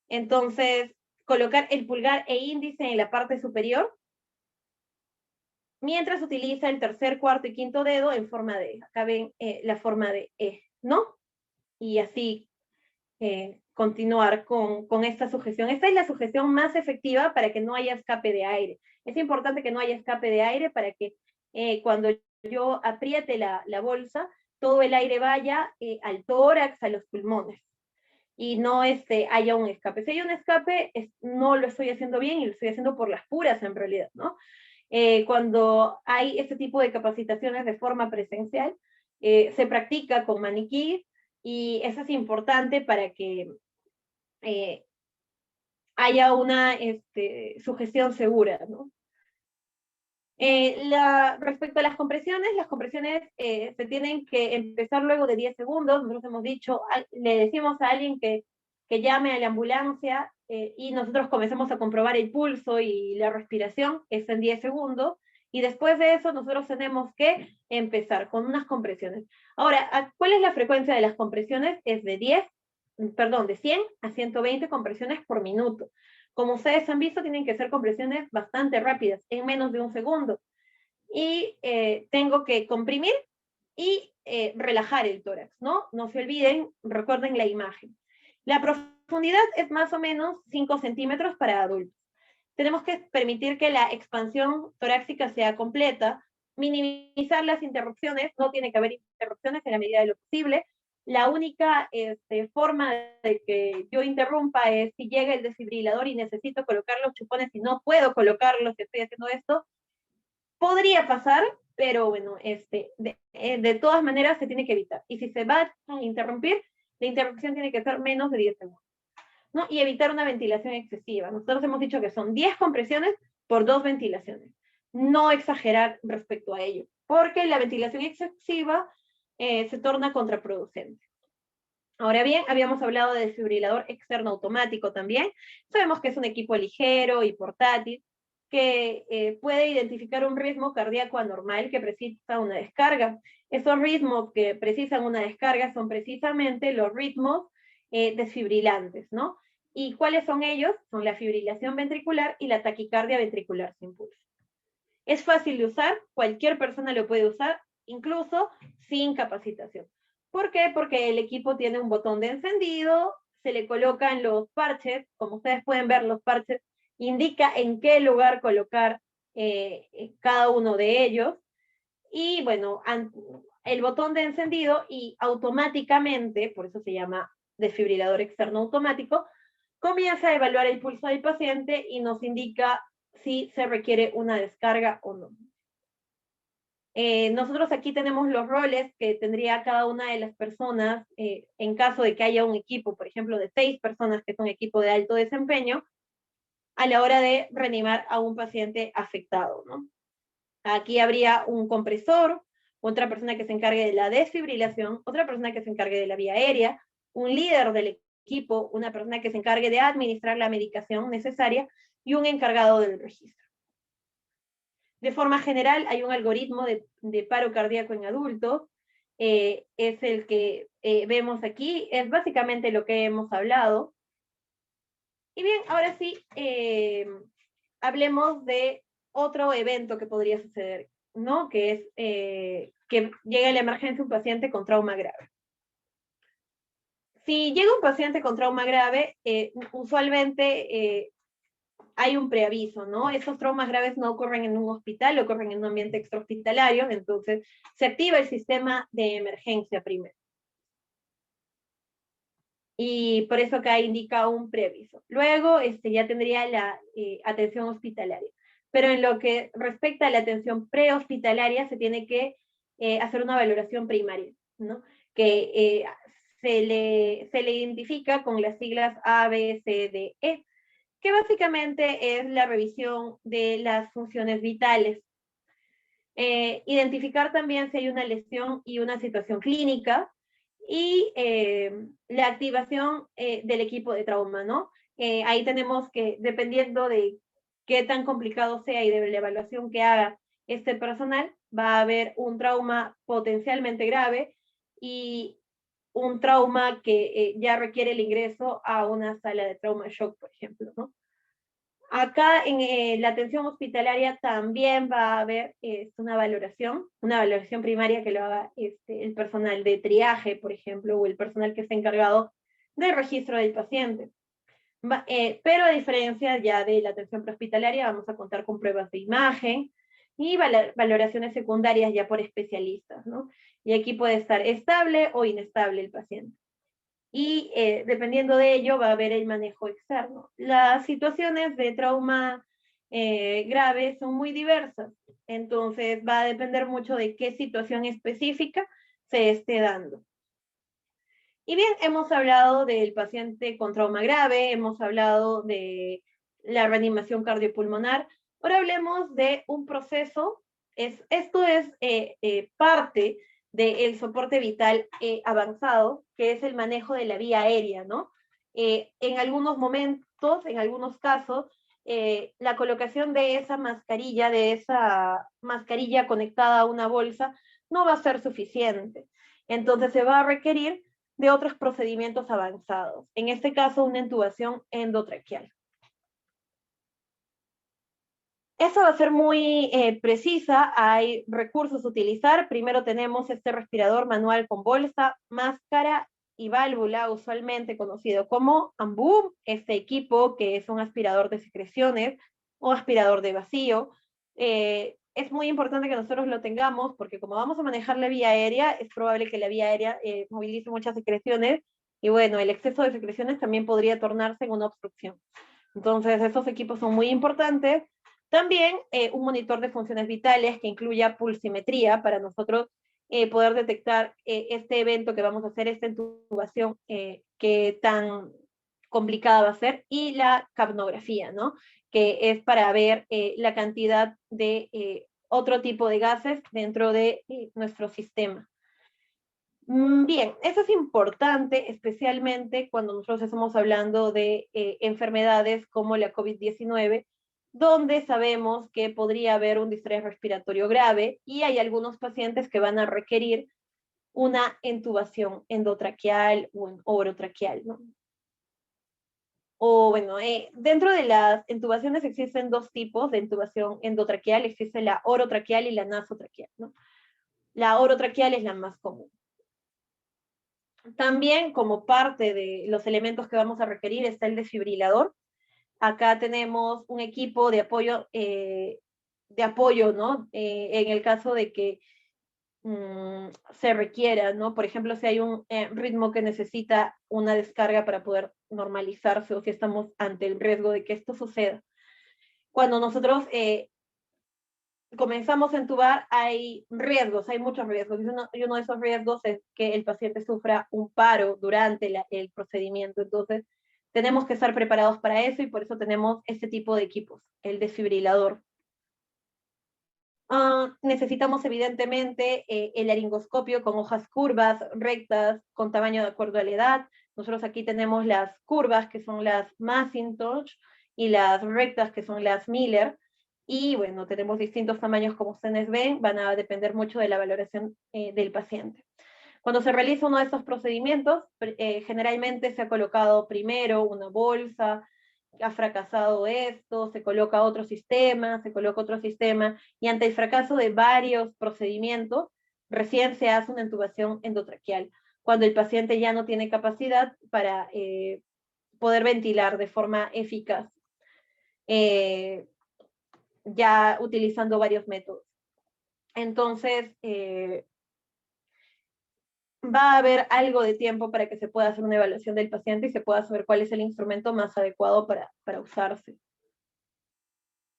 Entonces, colocar el pulgar e índice en la parte superior, mientras utiliza el tercer, cuarto y quinto dedo en forma de, acá ven la forma de E, ¿no? Y así continuar con esta sujeción. Esta es la sujeción más efectiva para que no haya escape de aire. Es importante que no haya escape de aire para que cuando yo apriete la bolsa, todo el aire vaya al tórax, a los pulmones, y no haya un escape. Si hay un escape, no lo estoy haciendo bien y lo estoy haciendo por las puras en realidad, ¿no? Cuando hay este tipo de capacitaciones de forma presencial, se practica con maniquí, y eso es importante para que haya una sujeción segura, ¿no? Respecto a las compresiones se tienen que empezar luego de 10 segundos. Nosotros hemos dicho, le decimos a alguien que llame a la ambulancia y nosotros comenzamos a comprobar el pulso y la respiración, es en 10 segundos, y después de eso nosotros tenemos que empezar con unas compresiones. Ahora, ¿cuál es la frecuencia de las compresiones? Es de 100 a 120 compresiones por minuto. Como ustedes han visto, tienen que ser compresiones bastante rápidas, en menos de un segundo. Y tengo que comprimir y relajar el tórax, ¿no? No se olviden, recuerden la imagen. La profundidad es más o menos 5 centímetros para adultos. Tenemos que permitir que la expansión torácica sea completa, minimizar las interrupciones, no tiene que haber interrupciones en la medida de lo posible. La única forma de que yo interrumpa es si llega el desfibrilador y necesito colocar los chupones y no puedo colocarlos, estoy haciendo esto. Podría pasar, pero bueno, de todas maneras se tiene que evitar. Y si se va a interrumpir, la interrupción tiene que ser menos de 10 segundos, ¿no? Y evitar una ventilación excesiva. Nosotros hemos dicho que son 10 compresiones por 2 ventilaciones. No exagerar respecto a ello, porque la ventilación excesiva se torna contraproducente. Ahora bien, habíamos hablado de desfibrilador externo automático también. Sabemos que es un equipo ligero y portátil que puede identificar un ritmo cardíaco anormal que precisa una descarga. Esos ritmos que precisan una descarga son precisamente los ritmos desfibrilantes, ¿no? ¿Y cuáles son ellos? Son la fibrilación ventricular y la taquicardia ventricular sin pulso. Es fácil de usar, cualquier persona lo puede usar, incluso sin capacitación. ¿Por qué? Porque el equipo tiene un botón de encendido, se le colocan los parches, como ustedes pueden ver, los parches indica en qué lugar colocar cada uno de ellos, y bueno, el botón de encendido y automáticamente, por eso se llama desfibrilador externo automático, comienza a evaluar el pulso del paciente y nos indica si se requiere una descarga o no. Nosotros aquí tenemos los roles que tendría cada una de las personas en caso de que haya un equipo, por ejemplo, de 6 personas que son equipo de alto desempeño, a la hora de reanimar a un paciente afectado, ¿no? Aquí habría un compresor, otra persona que se encargue de la desfibrilación, otra persona que se encargue de la vía aérea, un líder del equipo, una persona que se encargue de administrar la medicación necesaria y un encargado del registro. De forma general, hay un algoritmo de paro cardíaco en adultos es el que vemos aquí, es básicamente lo que hemos hablado. Y bien, ahora sí, hablemos de otro evento que podría suceder, ¿no? Que es que llegue a la emergencia un paciente con trauma grave. Si llega un paciente con trauma grave, usualmente hay un preaviso, ¿no? Esos traumas graves no ocurren en un hospital, ocurren en un ambiente extrahospitalario, entonces se activa el sistema de emergencia primero. Y por eso acá indica un preaviso. Luego ya tendría la atención hospitalaria. Pero en lo que respecta a la atención prehospitalaria, se tiene que hacer una valoración primaria, ¿no? Que se le identifica con las siglas A, B, C, D, E, que básicamente es la revisión de las funciones vitales. Identificar también si hay una lesión y una situación clínica, y la activación del equipo de trauma, ¿no? Ahí tenemos que, dependiendo de qué tan complicado sea y de la evaluación que haga este personal, va a haber un trauma potencialmente grave y un trauma que ya requiere el ingreso a una sala de trauma shock, por ejemplo, ¿no? Acá en la atención hospitalaria también va a haber una valoración primaria que lo haga el personal de triaje, por ejemplo, o el personal que esté encargado del registro del paciente. Pero a diferencia ya de la atención prehospitalaria, vamos a contar con pruebas de imagen y valoraciones secundarias ya por especialistas, ¿no? Y aquí puede estar estable o inestable el paciente. Y dependiendo de ello va a haber el manejo externo. Las situaciones de trauma grave son muy diversas, entonces va a depender mucho de qué situación específica se esté dando. Y bien, hemos hablado del paciente con trauma grave, hemos hablado de la reanimación cardiopulmonar. Ahora hablemos de un proceso, esto es parte del soporte vital avanzado, que es el manejo de la vía aérea, ¿no? En algunos momentos, en algunos casos, la colocación de esa mascarilla conectada a una bolsa, no va a ser suficiente. Entonces se va a requerir de otros procedimientos avanzados, en este caso una intubación endotraqueal. Eso va a ser muy precisa, hay recursos a utilizar. Primero tenemos este respirador manual con bolsa, máscara y válvula, usualmente conocido como AMBU, este equipo que es un aspirador de secreciones o aspirador de vacío. Es muy importante que nosotros lo tengamos porque como vamos a manejar la vía aérea, es probable que la vía aérea movilice muchas secreciones y bueno, el exceso de secreciones también podría tornarse en una obstrucción. Entonces, esos equipos son muy importantes. También un monitor de funciones vitales que incluya pulsimetría para nosotros poder detectar este evento que vamos a hacer, esta intubación que tan complicada va a ser, y la capnografía, ¿no? Que es para ver la cantidad de otro tipo de gases dentro de nuestro sistema. Bien, eso es importante, especialmente cuando nosotros estamos hablando de enfermedades como la COVID-19, donde sabemos que podría haber un distrés respiratorio grave y hay algunos pacientes que van a requerir una intubación endotraqueal o orotraqueal, ¿no? O bueno, dentro de las intubaciones existen dos tipos de intubación endotraqueal, existe la orotraqueal y la nasotraqueal, ¿no? La orotraqueal es la más común. También como parte de los elementos que vamos a requerir está el desfibrilador. Acá tenemos un equipo de apoyo, ¿no? En el caso de que se requiera, ¿no? Por ejemplo, si hay un ritmo que necesita una descarga para poder normalizarse o si estamos ante el riesgo de que esto suceda. Cuando nosotros comenzamos a entubar, hay riesgos, hay muchos riesgos. Y uno de esos riesgos es que el paciente sufra un paro durante el procedimiento. Entonces, tenemos que estar preparados para eso y por eso tenemos este tipo de equipos, el desfibrilador. Necesitamos evidentemente el laringoscopio con hojas curvas, rectas, con tamaño de acuerdo a la edad. Nosotros aquí tenemos las curvas, que son las Macintosh, y las rectas, que son las Miller. Y bueno, tenemos distintos tamaños como ustedes ven, van a depender mucho de la valoración del paciente. Cuando se realiza uno de estos procedimientos, generalmente se ha colocado primero una bolsa, ha fracasado esto, se coloca otro sistema, se coloca otro sistema, y ante el fracaso de varios procedimientos, recién se hace una intubación endotraqueal, cuando el paciente ya no tiene capacidad para poder ventilar de forma eficaz, ya utilizando varios métodos. Entonces, va a haber algo de tiempo para que se pueda hacer una evaluación del paciente y se pueda saber cuál es el instrumento más adecuado para usarse.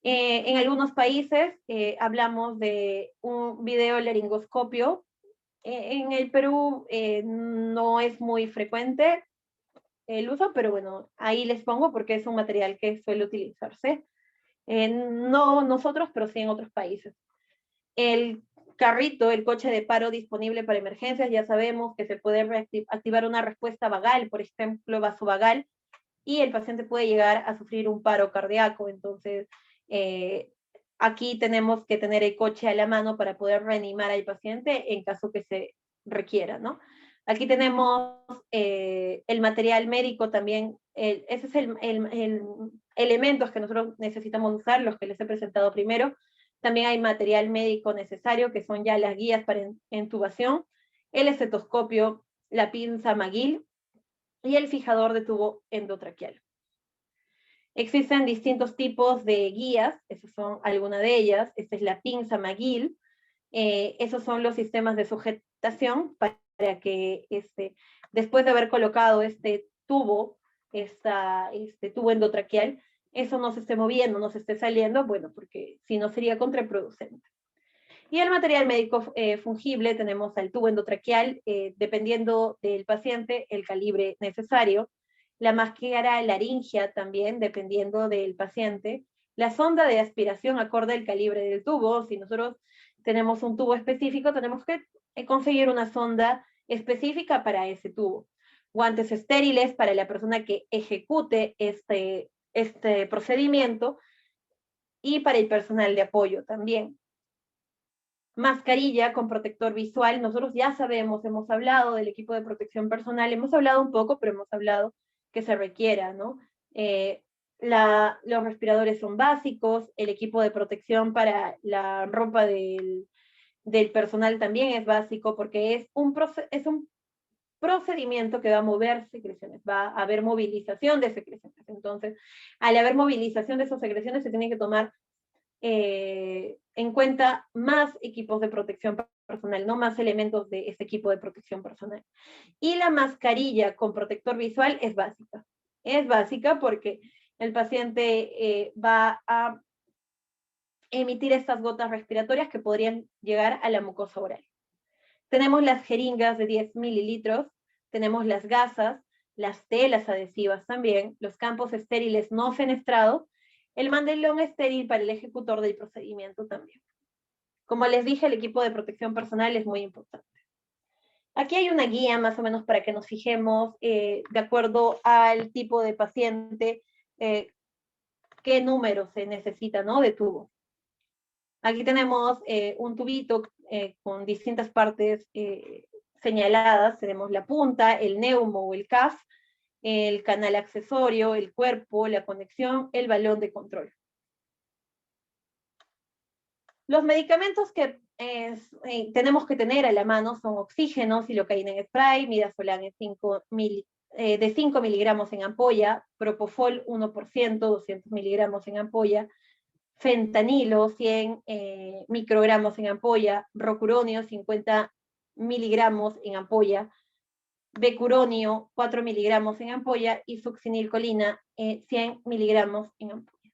En algunos países hablamos de un videolaringoscopio. En el Perú no es muy frecuente el uso, pero bueno, ahí les pongo porque es un material que suele utilizarse. No nosotros, pero sí en otros países. El carrito, el coche de paro disponible para emergencias, ya sabemos que se puede activar una respuesta vagal, por ejemplo, vasovagal, y el paciente puede llegar a sufrir un paro cardíaco. Entonces, aquí tenemos que tener el coche a la mano para poder reanimar al paciente en caso que se requiera, ¿no? Aquí tenemos el material médico también, ese es el elementos que nosotros necesitamos usar, los que les he presentado primero. También hay material médico necesario, que son ya las guías para intubación, el estetoscopio, la pinza McGill y el fijador de tubo endotraqueal. Existen distintos tipos de guías, esas son algunas de ellas. Esta es la pinza McGill. Esos son los sistemas de sujetación para que después de haber colocado este tubo endotraqueal, eso no se esté moviendo, no se esté saliendo, bueno, porque si no sería contraproducente. Y el material médico fungible, tenemos al tubo endotraqueal, dependiendo del paciente, el calibre necesario, la máscara laringia también, dependiendo del paciente, la sonda de aspiración acorde al calibre del tubo. Si nosotros tenemos un tubo específico, tenemos que conseguir una sonda específica para ese tubo. Guantes estériles para la persona que ejecute este procedimiento y para el personal de apoyo también. Mascarilla con protector visual. Nosotros ya sabemos, hemos hablado del equipo de protección personal, hemos hablado un poco, pero hemos hablado que se requiera, ¿no? Los respiradores son básicos, el equipo de protección para la ropa del personal también es básico, porque es un procedimiento que va a mover secreciones, va a haber movilización de secreciones. Entonces, al haber movilización de esas secreciones, se tiene que tomar en cuenta más equipos de protección personal, no más elementos de este equipo de protección personal. Y la mascarilla con protector visual es básica. Es básica porque el paciente va a emitir estas gotas respiratorias que podrían llegar a la mucosa oral. Tenemos las jeringas de 10 mililitros, tenemos las gasas, las telas adhesivas también, los campos estériles no fenestrados, el mandelón estéril para el ejecutor del procedimiento también. Como les dije, el equipo de protección personal es muy importante. Aquí hay una guía más o menos para que nos fijemos de acuerdo al tipo de paciente, qué número se necesita, ¿no? De tubo. Aquí tenemos un tubito con distintas partes señaladas. Tenemos la punta, el neumo o el CAF, el canal accesorio, el cuerpo, la conexión, el balón de control. Los medicamentos que tenemos que tener a la mano son oxígeno, silocaína en spray, midazolam de 5 miligramos en ampolla, propofol 1%, 200 miligramos en ampolla, fentanilo 100 microgramos en ampolla, rocuronio 50 miligramos en ampolla, becuronio 4 miligramos en ampolla y succinilcolina 100 miligramos en ampolla.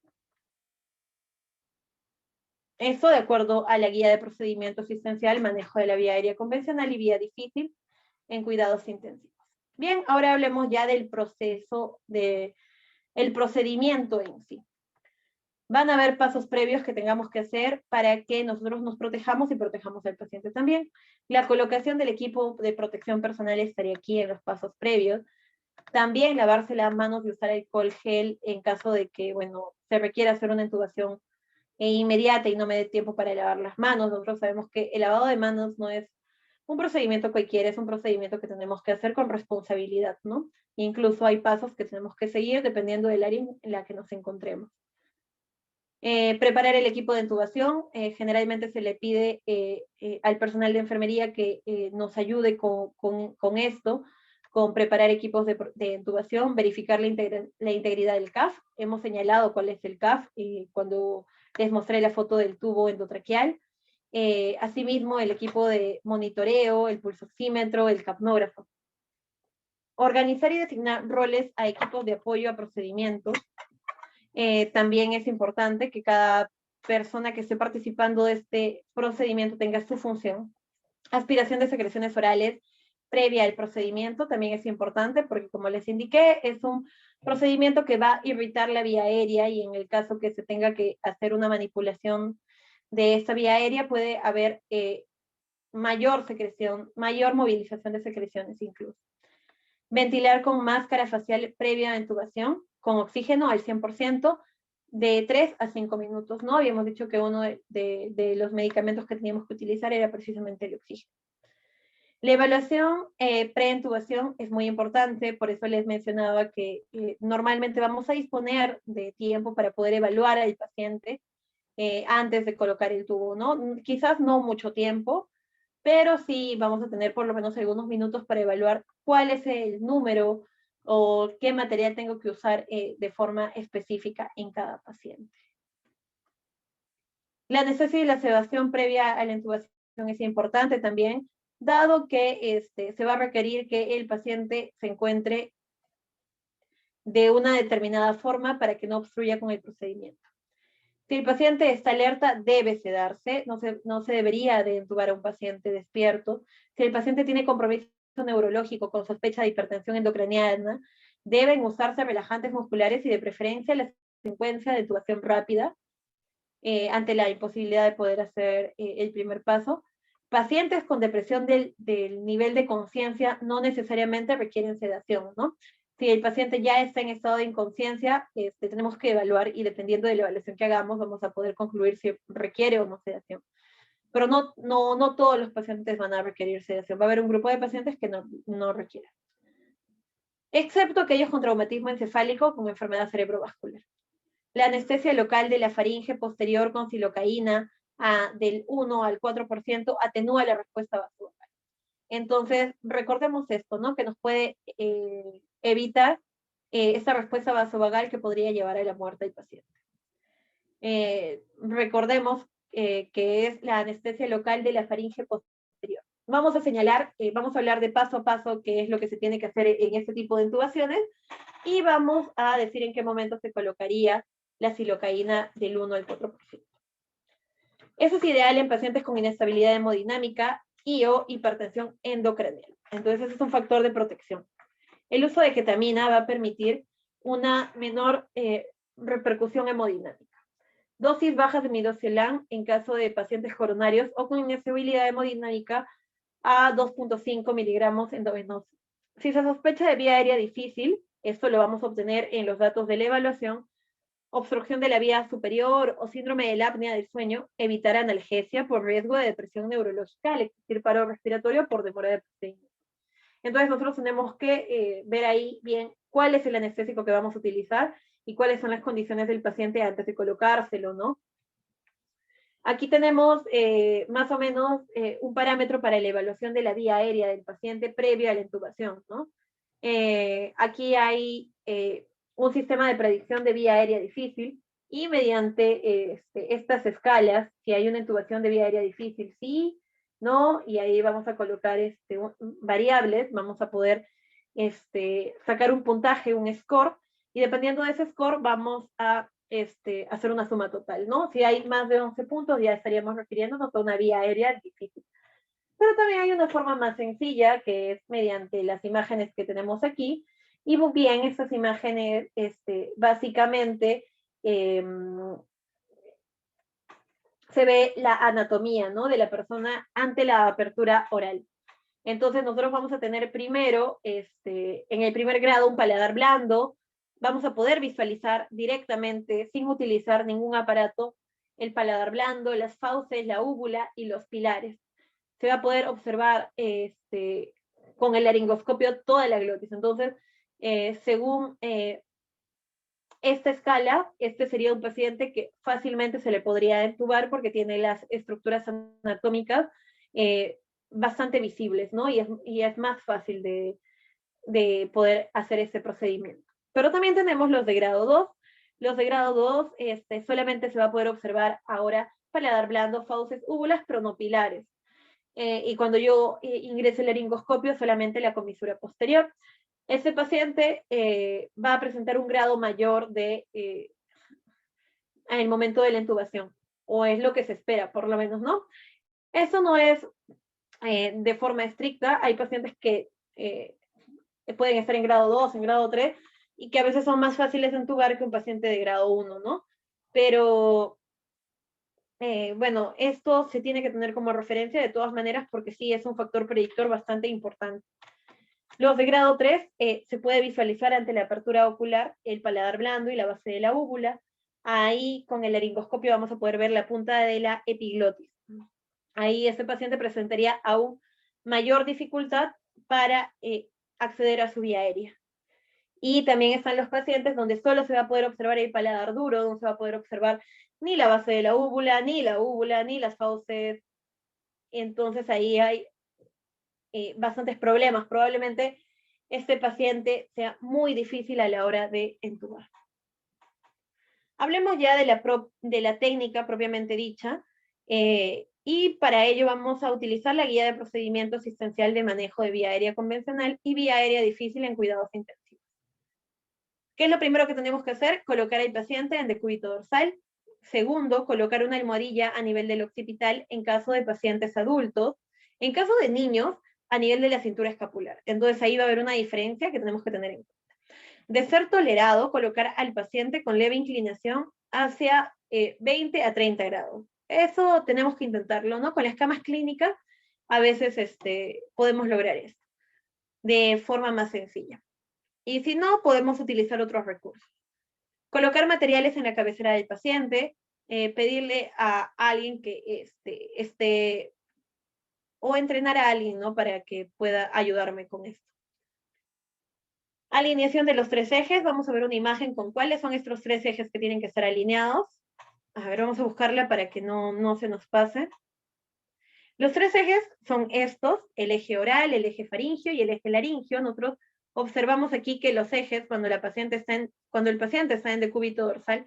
Eso de acuerdo a la guía de procedimiento asistencial, manejo de la vía aérea convencional y vía difícil en cuidados intensivos. Bien, ahora hablemos ya del proceso, el procedimiento en sí. Van a haber pasos previos que tengamos que hacer para que nosotros nos protejamos y protejamos al paciente también. La colocación del equipo de protección personal estaría aquí en los pasos previos. También lavarse las manos y usar alcohol gel en caso de que, bueno, se requiera hacer una intubación inmediata y no me dé tiempo para lavar las manos. Nosotros sabemos que el lavado de manos no es un procedimiento cualquiera es un procedimiento que tenemos que hacer con responsabilidad, ¿no? Incluso hay pasos que tenemos que seguir dependiendo del área en la que nos encontremos. Preparar el equipo de intubación. Generalmente se le pide al personal de enfermería que nos ayude con esto, con preparar equipos de intubación, verificar la integridad del CAF. Hemos señalado cuál es el CAF cuando les mostré la foto del tubo endotraqueal. Asimismo, el equipo de monitoreo, el pulsoxímetro, el capnógrafo. Organizar y designar roles a equipos de apoyo a procedimientos. También es importante que cada persona que esté participando de este procedimiento tenga su función. Aspiración de secreciones orales previa al procedimiento también es importante porque, como les indiqué, es un procedimiento que va a irritar la vía aérea y en el caso que se tenga que hacer una manipulación de esta vía aérea puede haber mayor secreción, mayor movilización de secreciones incluso. Ventilar con máscara facial previa a intubación, con oxígeno al 100%, de 3 a 5 minutos, ¿no? Habíamos dicho que uno de los medicamentos que teníamos que utilizar era precisamente el oxígeno. La evaluación preintubación es muy importante, por eso les mencionaba que normalmente vamos a disponer de tiempo para poder evaluar al paciente antes de colocar el tubo, ¿no? Quizás no mucho tiempo, pero sí vamos a tener por lo menos algunos minutos para evaluar cuál es el número o qué material tengo que usar de forma específica en cada paciente. La anestesia y la sedación previa a la intubación es importante también, dado que se va a requerir que el paciente se encuentre de una determinada forma para que no obstruya con el procedimiento. Si el paciente está alerta, debe sedarse, no se debería de intubar a un paciente despierto. Si el paciente tiene compromiso neurológico con sospecha de hipertensión endocraniana, deben usarse relajantes musculares y de preferencia la secuencia de intubación rápida ante la imposibilidad de poder hacer el primer paso. Pacientes con depresión del nivel de conciencia no necesariamente requieren sedación, ¿no? Si el paciente ya está en estado de inconsciencia, tenemos que evaluar y dependiendo de la evaluación que hagamos vamos a poder concluir si requiere o no sedación. Pero no todos los pacientes van a requerir sedación. Va a haber un grupo de pacientes que no requieren. Excepto aquellos con traumatismo encefálico con enfermedad cerebrovascular. La anestesia local de la faringe posterior con silocaína del 1 al 4% atenúa la respuesta vasovagal. Entonces, recordemos esto, ¿no? Que nos puede evitar esta respuesta vasovagal que podría llevar a la muerte del paciente. Recordemos que es la anestesia local de la faringe posterior. Vamos a señalar, vamos a hablar de paso a paso qué es lo que se tiene que hacer en este tipo de intubaciones y vamos a decir en qué momento se colocaría la silocaína del 1 al 4%. Eso es ideal en pacientes con inestabilidad hemodinámica y o hipertensión endocranial. Entonces, ese es un factor de protección. El uso de ketamina va a permitir una menor repercusión hemodinámica. Dosis bajas de midazolam en caso de pacientes coronarios o con inestabilidad hemodinámica a 2.5 miligramos endovenoso. Si se sospecha de vía aérea difícil, esto lo vamos a obtener en los datos de la evaluación, obstrucción de la vía superior o síndrome de la apnea del sueño, evitar analgesia por riesgo de depresión neurológica, al existir paro respiratorio por demora de procedimiento. Entonces nosotros tenemos que ver ahí bien cuál es el anestésico que vamos a utilizar y cuáles son las condiciones del paciente antes de colocárselo, ¿no? Aquí tenemos más o menos un parámetro para la evaluación de la vía aérea del paciente previo a la intubación, ¿no? Aquí hay un sistema de predicción de vía aérea difícil y mediante estas escalas, si hay una intubación de vía aérea difícil, sí, no, y ahí vamos a colocar variables, vamos a poder sacar un puntaje, un score, y dependiendo de ese score vamos a hacer una suma total, ¿no? Si hay más de 11 puntos ya estaríamos refiriéndonos a una vía aérea difícil. Pero también hay una forma más sencilla que es mediante las imágenes que tenemos aquí, y bien, estas imágenes básicamente se ve la anatomía, ¿no? De la persona ante la apertura oral. Entonces nosotros vamos a tener primero, en el primer grado, un paladar blando. Vamos a poder visualizar directamente, sin utilizar ningún aparato, el paladar blando, las fauces, la úvula y los pilares. se va a poder observar con el laringoscopio toda la glotis. Entonces, según esta escala, este sería un paciente que fácilmente se le podría entubar porque tiene las estructuras anatómicas bastante visibles, ¿no? Y es más fácil de poder hacer este procedimiento. Pero también tenemos los de grado 2. Los de grado 2 solamente se va a poder observar ahora paladar blando, fauces, úvulas, pero no pilares. Y cuando yo ingrese el laringoscopio, solamente la comisura posterior. Este paciente va a presentar un grado mayor en el momento de la intubación, o es lo que se espera, por lo menos, ¿no? Eso no es de forma estricta. Hay pacientes que pueden estar en grado 2, en grado 3, y que a veces son más fáciles de intubar que un paciente de grado 1, ¿no? Pero, bueno, esto se tiene que tener como referencia de todas maneras porque sí es un factor predictor bastante importante. Los de grado 3 se puede visualizar ante la apertura ocular el paladar blando y la base de la úvula. Ahí con el laringoscopio vamos a poder ver la punta de la epiglotis. Ahí este paciente presentaría aún mayor dificultad para acceder a su vía aérea. Y también están los pacientes donde solo se va a poder observar el paladar duro, donde se va a poder observar ni la base de la úvula, ni las fauces. Entonces ahí hay bastantes problemas. Probablemente este paciente sea muy difícil a la hora de entubar. Hablemos ya de la técnica propiamente dicha, y para ello vamos a utilizar la guía de procedimiento asistencial de manejo de vía aérea convencional y vía aérea difícil en cuidados intensivos. ¿Qué es lo primero que tenemos que hacer? Colocar al paciente en decúbito dorsal. Segundo, colocar una almohadilla a nivel del occipital en caso de pacientes adultos. En caso de niños, a nivel de la cintura escapular. Entonces ahí va a haber una diferencia que tenemos que tener en cuenta. De ser tolerado, colocar al paciente con leve inclinación hacia 20 a 30 grados. Eso tenemos que intentarlo, ¿no? Con las camas clínicas a veces podemos lograr esto de forma más sencilla. Y si no, podemos utilizar otros recursos. Colocar materiales en la cabecera del paciente, pedirle a alguien que esté o entrenar a alguien, ¿no? Para que pueda ayudarme con esto. Alineación de los 3 ejes. Vamos a ver una imagen con cuáles son estos 3 ejes que tienen que estar alineados. A ver, vamos a buscarla para que no se nos pase. Los 3 ejes son estos, el eje oral, el eje faringio y el eje laringio. Nosotros observamos aquí que los ejes, cuando el paciente está en decúbito dorsal,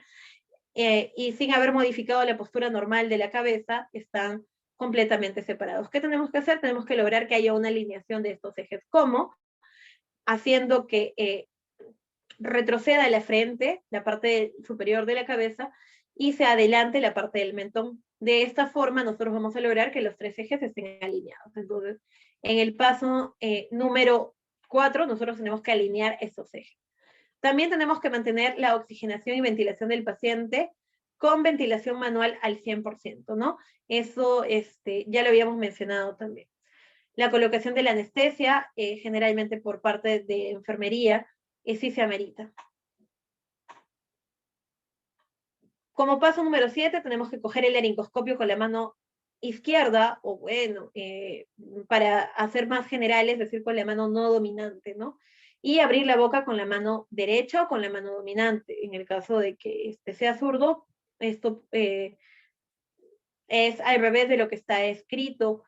y sin haber modificado la postura normal de la cabeza, están completamente separados. ¿Qué tenemos que hacer? Tenemos que lograr que haya una alineación de estos ejes. ¿Cómo? Haciendo que retroceda la frente, la parte superior de la cabeza, y se adelante la parte del mentón. De esta forma nosotros vamos a lograr que los 3 ejes estén alineados. Entonces, en el paso número 4, nosotros tenemos que alinear estos ejes. También tenemos que mantener la oxigenación y ventilación del paciente con ventilación manual al 100%, ¿no? Eso ya lo habíamos mencionado también. La colocación de la anestesia, generalmente por parte de enfermería, sí se amerita. Como paso número 7, tenemos que coger el laringoscopio con la mano izquierda, o bueno, para hacer más generales, es decir, con la mano no dominante, ¿no? Y abrir la boca con la mano derecha o con la mano dominante. En el caso de que sea zurdo, esto es al revés de lo que está escrito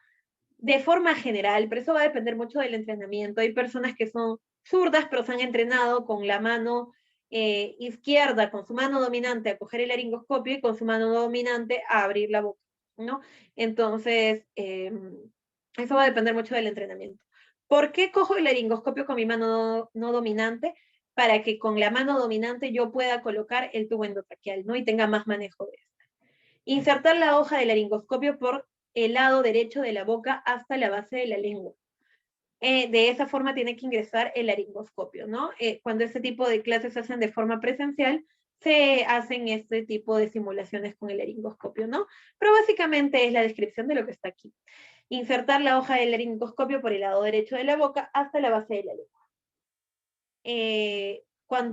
de forma general, pero eso va a depender mucho del entrenamiento. Hay personas que son zurdas, pero se han entrenado con la mano izquierda, con su mano dominante a coger el laringoscopio y con su mano dominante a abrir la boca, ¿no? Entonces, eso va a depender mucho del entrenamiento. ¿Por qué cojo el laringoscopio con mi mano no dominante? Para que con la mano dominante yo pueda colocar el tubo endotraqueal, ¿no? Y tenga más manejo de esto. Insertar la hoja del laringoscopio por el lado derecho de la boca hasta la base de la lengua. De esa forma tiene que ingresar el laringoscopio, ¿no? Cuando este tipo de clases se hacen de forma presencial, se hacen este tipo de simulaciones con el laringoscopio, ¿no? Pero básicamente es la descripción de lo que está aquí. Insertar la hoja del laringoscopio por el lado derecho de la boca hasta la base de la lengua.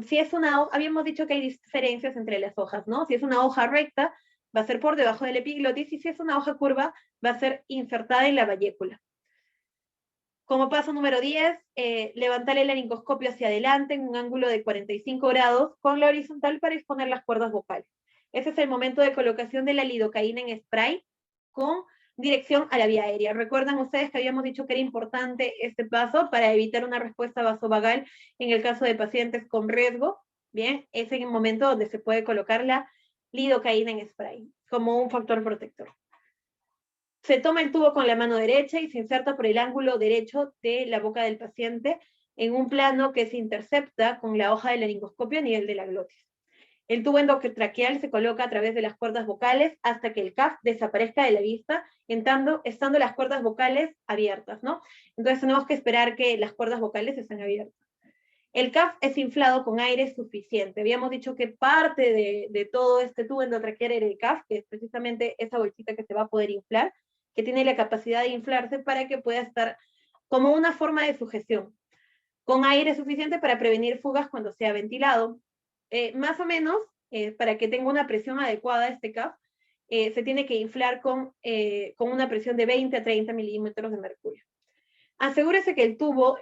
Si es una hoja, habíamos dicho que hay diferencias entre las hojas, ¿no? Si es una hoja recta, va a ser por debajo del epiglotis, y si es una hoja curva, va a ser insertada en la vallécula. Como paso número 10, levantar el laringoscopio hacia adelante en un ángulo de 45 grados con la horizontal para exponer las cuerdas vocales. Ese es el momento de colocación de la lidocaína en spray con dirección a la vía aérea. Recuerdan ustedes que habíamos dicho que era importante este paso para evitar una respuesta vasovagal en el caso de pacientes con riesgo. Bien, es en el momento donde se puede colocar la lidocaína en spray como un factor protector. Se toma el tubo con la mano derecha y se inserta por el ángulo derecho de la boca del paciente en un plano que se intercepta con la hoja del laringoscopio a nivel de la glotis. El tubo endotraqueal se coloca a través de las cuerdas vocales hasta que el CAF desaparezca de la vista, estando las cuerdas vocales abiertas, ¿no? Entonces tenemos que esperar que las cuerdas vocales estén abiertas. El CAF es inflado con aire suficiente. Habíamos dicho que parte de todo este tubo endotraqueal era el CAF, que es precisamente esa bolsita que se va a poder inflar, que tiene la capacidad de inflarse para que pueda estar como una forma de sujeción, con aire suficiente para prevenir fugas cuando sea ventilado. Más o menos, para que tenga una presión adecuada este CAF, se tiene que inflar con una presión de 20 a 30 milímetros de mercurio. Asegúrese que el tubo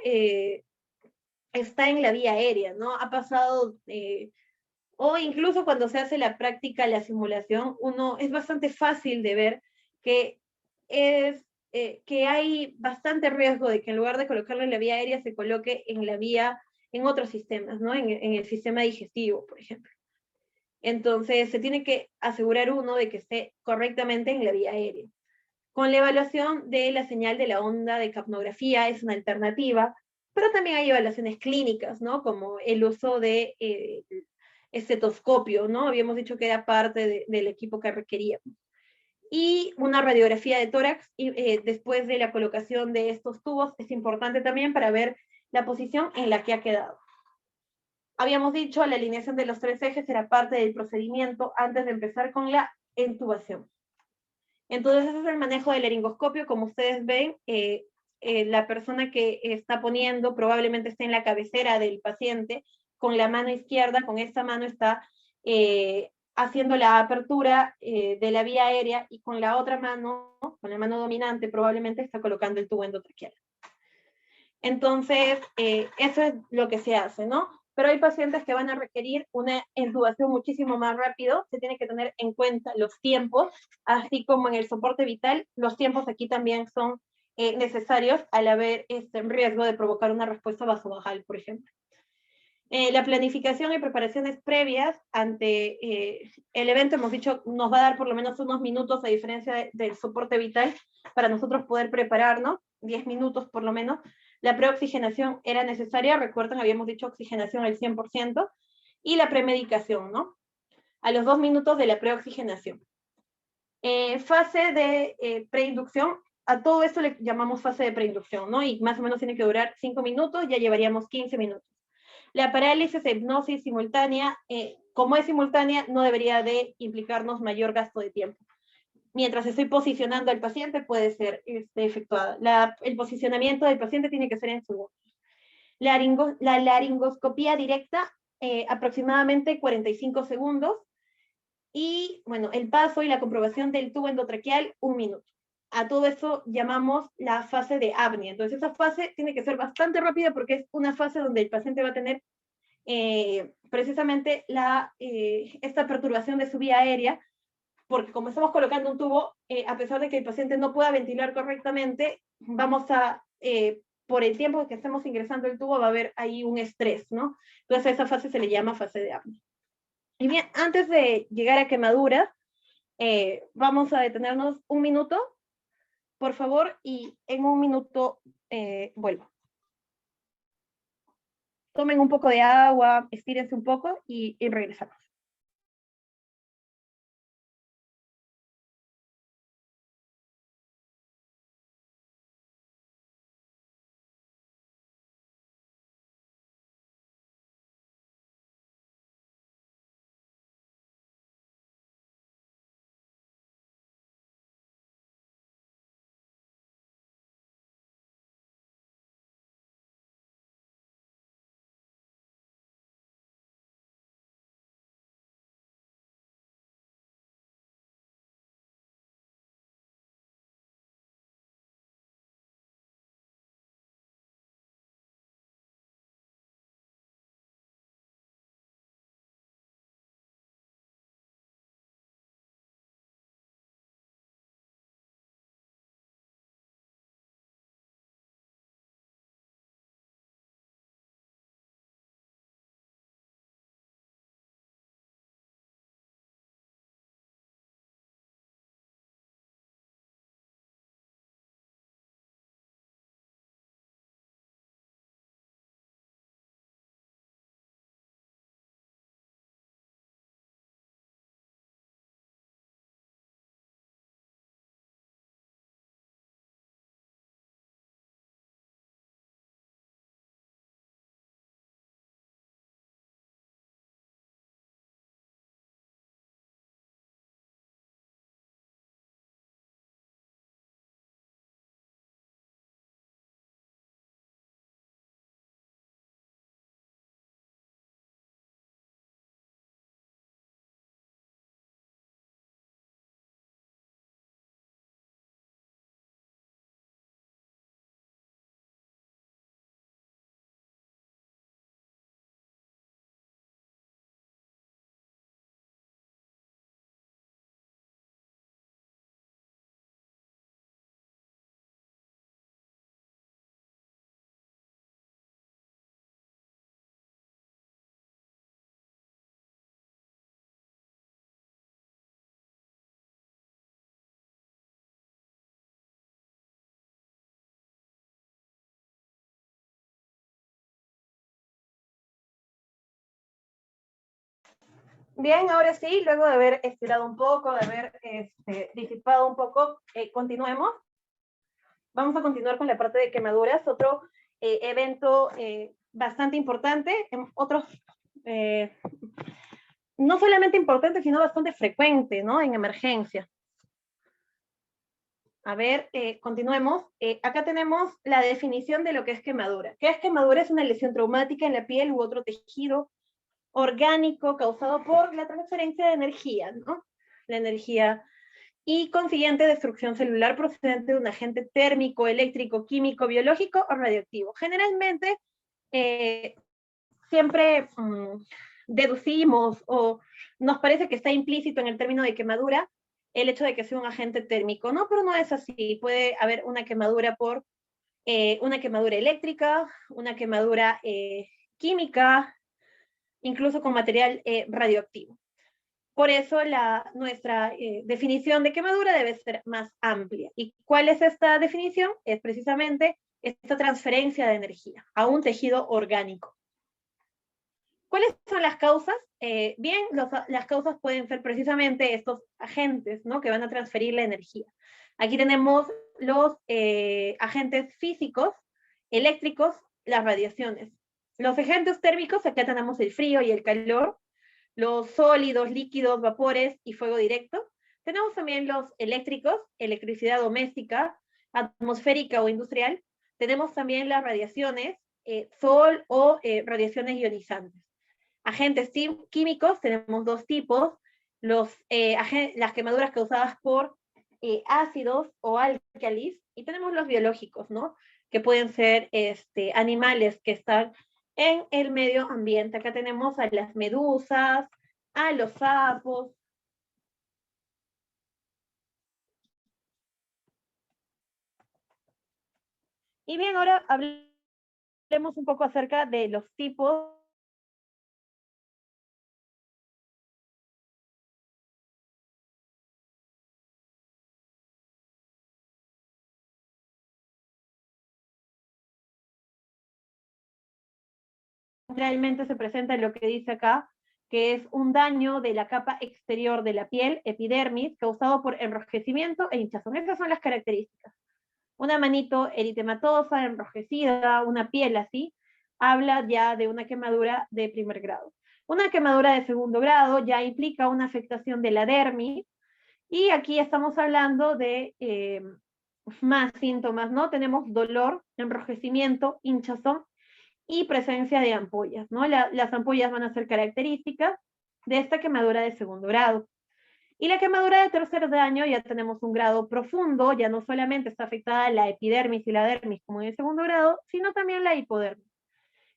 está en la vía aérea, ¿no? Ha pasado, o incluso cuando se hace la práctica, la simulación, es bastante fácil de ver que que hay bastante riesgo de que en lugar de colocarlo en la vía aérea se coloque en la vía, en otros sistemas, ¿no? En el sistema digestivo, por ejemplo. Entonces, se tiene que asegurar uno de que esté correctamente en la vía aérea. Con la evaluación de la señal de la onda de capnografía es una alternativa, pero también hay evaluaciones clínicas, ¿no? Como el uso de estetoscopio, ¿no? Habíamos dicho que era parte del equipo que requeríamos. Y una radiografía de tórax después de la colocación de estos tubos es importante también para ver la posición en la que ha quedado. Habíamos dicho, la alineación de los 3 ejes era parte del procedimiento antes de empezar con la intubación. Entonces, ese es el manejo del laringoscopio. Como ustedes ven, la persona que está poniendo probablemente esté en la cabecera del paciente, con la mano izquierda, con esta mano está haciendo la apertura de la vía aérea, y con la otra mano, con la mano dominante, probablemente está colocando el tubo endotraqueal. Entonces, eso es lo que se hace, ¿no? Pero hay pacientes que van a requerir una intubación muchísimo más rápido. Se tiene que tener en cuenta los tiempos, así como en el soporte vital, los tiempos aquí también son necesarios al haber riesgo de provocar una respuesta vasovagal, por ejemplo. La planificación y preparaciones previas ante el evento, hemos dicho, nos va a dar por lo menos unos minutos, a diferencia del soporte vital, para nosotros poder prepararnos, 10 minutos por lo menos. La preoxigenación era necesaria, recuerden, habíamos dicho oxigenación al 100%, y la premedicación, ¿no? A los 2 minutos de la preoxigenación. Fase de preinducción, a todo esto le llamamos fase de preinducción, ¿no? Y más o menos tiene que durar 5 minutos, ya llevaríamos 15 minutos. La parálisis de hipnosis simultánea, como es simultánea, no debería de implicarnos mayor gasto de tiempo. Mientras estoy posicionando al paciente, puede ser efectuada. El posicionamiento del paciente tiene que ser en su voz. La laringoscopía directa, aproximadamente 45 segundos. Y, bueno, el paso y la comprobación del tubo endotraqueal, 1 minuto. A todo eso llamamos la fase de apnea. Entonces, esa fase tiene que ser bastante rápida porque es una fase donde el paciente va a tener precisamente esta perturbación de su vía aérea, porque como estamos colocando un tubo, a pesar de que el paciente no pueda ventilar correctamente, vamos a, por el tiempo que estemos ingresando el tubo, va a haber ahí un estrés, ¿no? Entonces, a esa fase se le llama fase de apnea. Y bien, antes de llegar a quemaduras, vamos a detenernos 1 minuto, por favor, y en 1 minuto vuelvo. Tomen un poco de agua, estírense un poco y regresamos. Bien, ahora sí, luego de haber estirado un poco, de haber disipado un poco, continuemos. Vamos a continuar con la parte de quemaduras, otro evento bastante importante, otros, no solamente importante, sino bastante frecuente, ¿no? En emergencia. A ver, continuemos. Acá tenemos la definición de lo que es quemadura. ¿Qué es quemadura? Es una lesión traumática en la piel u otro tejido orgánico causado por la transferencia de energía, ¿no? La energía y consiguiente destrucción celular procedente de un agente térmico, eléctrico, químico, biológico o radioactivo. Generalmente, siempre deducimos o nos parece que está implícito en el término de quemadura el hecho de que sea un agente térmico, ¿no? Pero no es así. Puede haber una quemadura por una quemadura eléctrica, una quemadura química, incluso con material radioactivo. Por eso nuestra definición de quemadura debe ser más amplia. ¿Y cuál es esta definición? Es precisamente esta transferencia de energía a un tejido orgánico. ¿Cuáles son las causas? Bien, las causas pueden ser precisamente estos agentes, ¿no? Que van a transferir la energía. Aquí tenemos los agentes físicos, eléctricos, las radiaciones. Los agentes térmicos, acá tenemos el frío y el calor, los sólidos, líquidos, vapores y fuego directo. Tenemos también los eléctricos, electricidad doméstica, atmosférica o industrial. Tenemos también las radiaciones, sol o radiaciones ionizantes. Agentes químicos, tenemos dos tipos, las quemaduras causadas por ácidos o álcalis, y tenemos los biológicos, ¿no? Que pueden ser animales que están en el medio ambiente. Acá tenemos a las medusas, a los sapos. Y bien, ahora hablemos un poco acerca de los tipos realmente se presenta en lo que dice acá, que es un daño de la capa exterior de la piel, epidermis, causado por enrojecimiento e hinchazón. Esas son las características. Una manito eritematosa, enrojecida, una piel así, habla ya de una quemadura de primer grado. Una quemadura de segundo grado ya implica una afectación de la dermis, y aquí estamos hablando de más síntomas, ¿no? Tenemos dolor, enrojecimiento, hinchazón y presencia de ampollas, ¿no? Las ampollas van a ser características de esta quemadura de segundo grado. Y la quemadura de tercer daño ya tenemos un grado profundo, ya no solamente está afectada la epidermis y la dermis como en el segundo grado, sino también la hipodermis,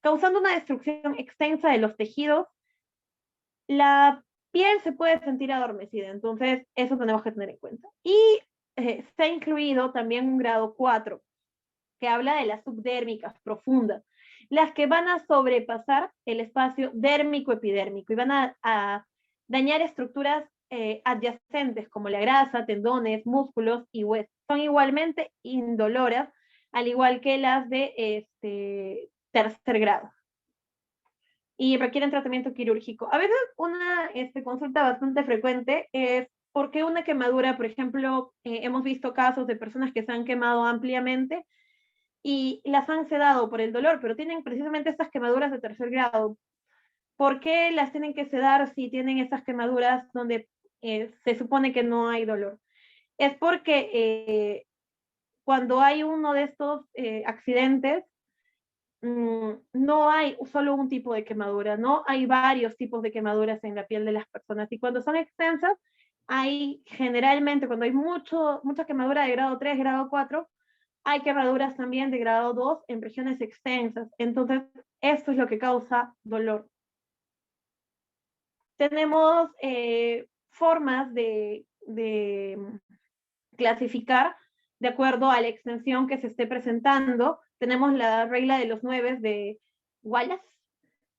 causando una destrucción extensa de los tejidos. La piel se puede sentir adormecida, entonces eso tenemos que tener en cuenta. Y se ha incluido también un grado 4, que habla de las subdérmicas profundas, las que van a sobrepasar el espacio dérmico-epidérmico y van a dañar estructuras adyacentes como la grasa, tendones, músculos y huesos. Son igualmente indoloras, al igual que las de tercer grado, y requieren tratamiento quirúrgico. A veces una consulta bastante frecuente es por qué una quemadura, por ejemplo, hemos visto casos de personas que se han quemado ampliamente y las han sedado por el dolor, pero tienen precisamente estas quemaduras de tercer grado. ¿Por qué las tienen que sedar si tienen estas quemaduras donde se supone que no hay dolor? Es porque cuando hay uno de estos accidentes, no hay solo un tipo de quemadura, no hay varios tipos de quemaduras en la piel de las personas, y cuando son extensas, hay generalmente, cuando hay mucha quemadura de grado 3, grado 4, hay quemaduras también de grado 2 en regiones extensas. Entonces, esto es lo que causa dolor. Tenemos formas de clasificar de acuerdo a la extensión que se esté presentando. Tenemos la regla de los 9 de Wallace,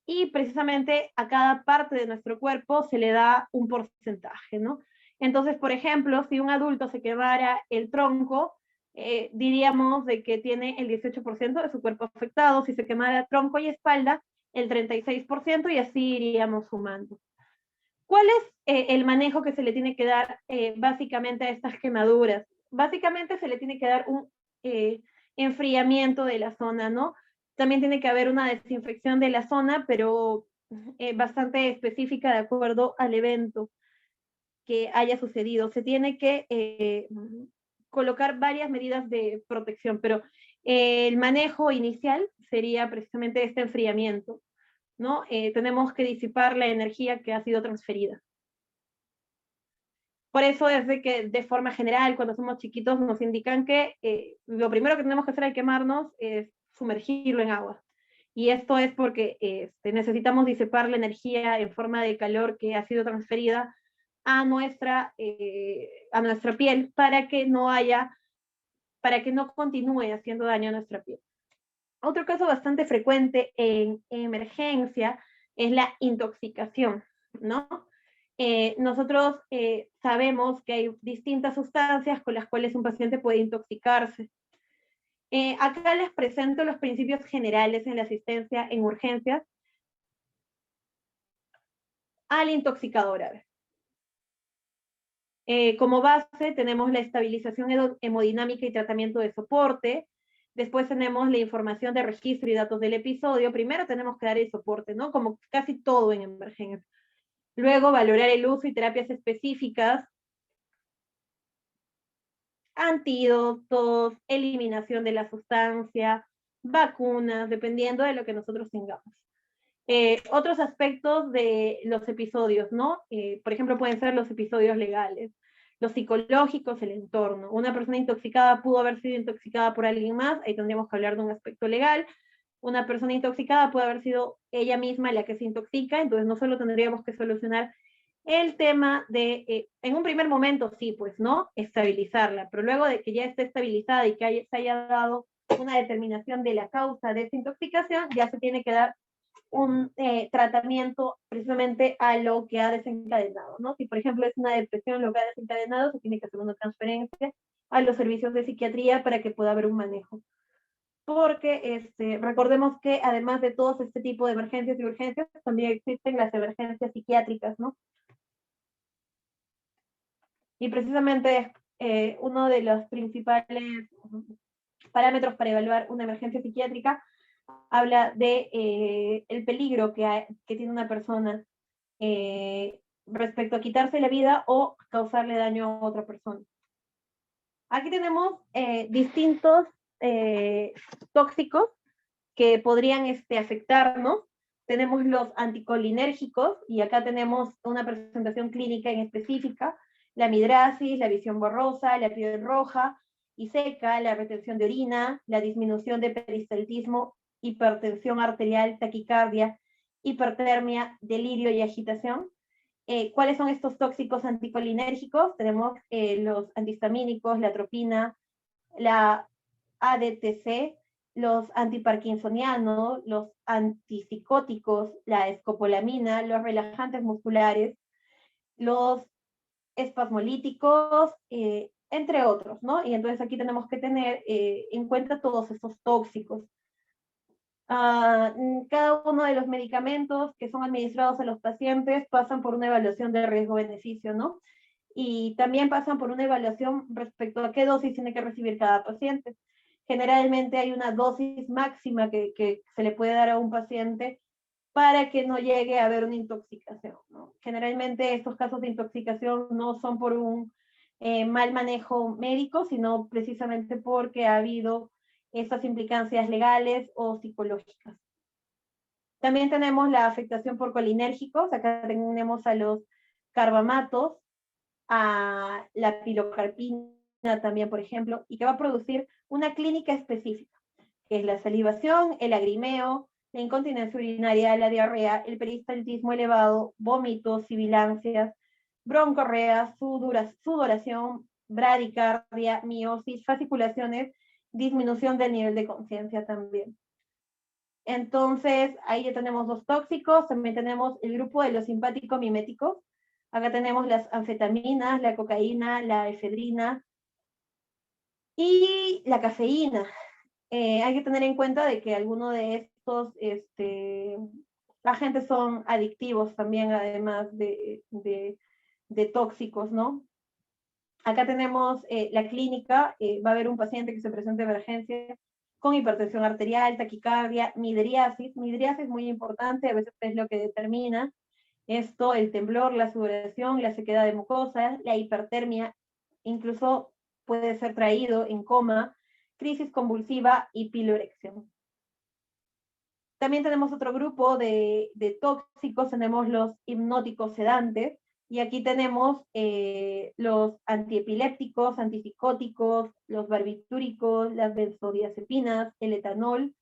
y precisamente a cada parte de nuestro cuerpo se le da un porcentaje, ¿no? Entonces, por ejemplo, si un adulto se quemara el tronco, diríamos de que tiene el 18% de su cuerpo afectado. Si se quemara tronco y espalda, el 36%, y así iríamos sumando. ¿Cuál es el manejo que se le tiene que dar básicamente a estas quemaduras? Básicamente se le tiene que dar un enfriamiento de la zona, ¿no? También tiene que haber una desinfección de la zona, pero bastante específica de acuerdo al evento que haya sucedido. Se tiene que colocar varias medidas de protección, pero el manejo inicial sería precisamente este enfriamiento, ¿no? Tenemos que disipar la energía que ha sido transferida. Por eso es de que de forma general, cuando somos chiquitos, nos indican que lo primero que tenemos que hacer al quemarnos es sumergirlo en agua. Y esto es porque necesitamos disipar la energía en forma de calor que ha sido transferida a nuestra piel para que no continúe haciendo daño a nuestra piel. Otro caso bastante frecuente en emergencia es la intoxicación, ¿no? Nosotros sabemos que hay distintas sustancias con las cuales un paciente puede intoxicarse. Acá les presento los principios generales en la asistencia en urgencias al intoxicador. Como base tenemos la estabilización hemodinámica y tratamiento de soporte. Después tenemos la información de registro y datos del episodio. Primero tenemos que dar el soporte, ¿no? Como casi todo en emergencia. Luego valorar el uso y terapias específicas, antídotos, eliminación de la sustancia, vacunas, dependiendo de lo que nosotros tengamos. Otros aspectos de los episodios, ¿no? Por ejemplo, pueden ser los episodios legales, los psicológicos, el entorno. Una persona intoxicada pudo haber sido intoxicada por alguien más, ahí tendríamos que hablar de un aspecto legal. Una persona intoxicada puede haber sido ella misma la que se intoxica, entonces no solo tendríamos que solucionar el tema de, en un primer momento sí, pues, ¿no? Estabilizarla, pero luego de que ya esté estabilizada y que se haya dado una determinación de la causa de esa intoxicación, ya se tiene que dar un tratamiento precisamente a lo que ha desencadenado, ¿no? Si, por ejemplo, es una depresión lo que ha desencadenado, se tiene que hacer una transferencia a los servicios de psiquiatría para que pueda haber un manejo. Porque recordemos que además de todos este tipo de emergencias y urgencias, también existen las emergencias psiquiátricas, ¿no? Y precisamente uno de los principales parámetros para evaluar una emergencia psiquiátrica habla de el peligro que tiene una persona respecto a quitarse la vida o causarle daño a otra persona. Aquí tenemos distintos tóxicos que podrían afectarnos. Tenemos los anticolinérgicos, y acá tenemos una presentación clínica en específica: la midrasis, la visión borrosa, la piel roja y seca, la retención de orina, la disminución de peristaltismo, hipertensión arterial, taquicardia, hipertermia, delirio y agitación. ¿Cuáles son estos tóxicos anticolinérgicos? Tenemos los antihistamínicos, la atropina, la ADTC, los antiparkinsonianos, los antipsicóticos, la escopolamina, los relajantes musculares, los espasmolíticos, entre otros, ¿no? Y entonces aquí tenemos que tener en cuenta todos estos tóxicos. Cada uno de los medicamentos que son administrados a los pacientes pasan por una evaluación de riesgo-beneficio, ¿no? Y también pasan por una evaluación respecto a qué dosis tiene que recibir cada paciente. Generalmente hay una dosis máxima que se le puede dar a un paciente para que no llegue a haber una intoxicación, ¿no? Generalmente estos casos de intoxicación no son por un mal manejo médico, sino precisamente porque ha habido estas implicancias legales o psicológicas. También tenemos la afectación por colinérgicos. Acá tenemos a los carbamatos, a la pilocarpina también, por ejemplo, y que va a producir una clínica específica, que es la salivación, el lagrimeo, la incontinencia urinaria, la diarrea, el peristaltismo elevado, vómitos, sibilancias, broncorrea, sudoración, bradicardia, miosis, fasciculaciones, disminución del nivel de conciencia también. Entonces, ahí ya tenemos los tóxicos. También tenemos el grupo de los simpático-miméticos. Acá tenemos las anfetaminas, la cocaína, la efedrina y la cafeína. Hay que tener en cuenta de que algunos de estos agentes son adictivos también, además de tóxicos, ¿no? Acá tenemos la clínica, va a haber un paciente que se presenta de emergencia con hipertensión arterial, taquicardia, midriasis. Midriasis es muy importante, a veces es lo que determina esto, el temblor, la sudoración, la sequedad de mucosas, la hipertermia, incluso puede ser traído en coma, crisis convulsiva y piloerección. También tenemos otro grupo de tóxicos, tenemos los hipnóticos sedantes, y aquí tenemos los antiepilépticos, antipsicóticos, los barbitúricos, las benzodiazepinas, el etanol,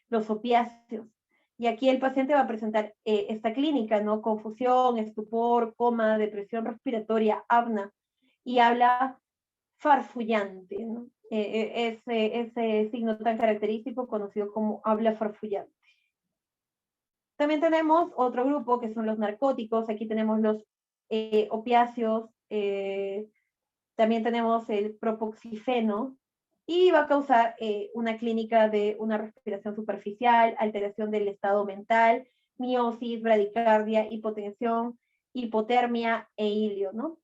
los opiáceos. Y aquí el paciente va a presentar esta clínica, ¿no? Confusión, estupor, coma, depresión respiratoria, apnea, y habla farfullante, ¿no? Ese signo tan característico conocido como habla farfullante. También tenemos otro grupo que son los narcóticos. Aquí tenemos los opiáceos, también tenemos el propoxifeno, y va a causar una clínica de una respiración superficial, alteración del estado mental, miosis, bradicardia, hipotensión, hipotermia e hilio, ¿no?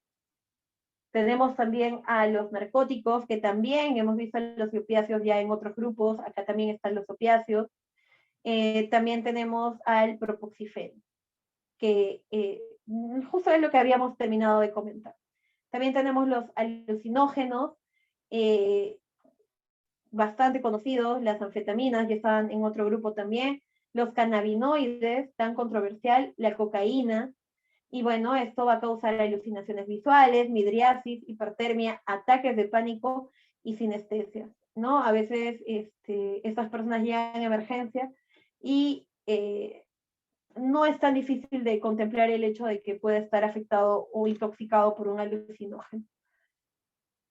Tenemos también a los narcóticos, que también hemos visto los opiáceos ya en otros grupos. Acá también están los opiáceos. También tenemos al propoxifeno, que justo es lo que habíamos terminado de comentar. También tenemos los alucinógenos, bastante conocidos, las anfetaminas, ya están en otro grupo también, los cannabinoides, tan controversial, la cocaína, y bueno, esto va a causar alucinaciones visuales, midriasis, hipertermia, ataques de pánico y sinestesia, ¿no? A veces estas personas llegan en emergencia y no es tan difícil de contemplar el hecho de que pueda estar afectado o intoxicado por un alucinógeno.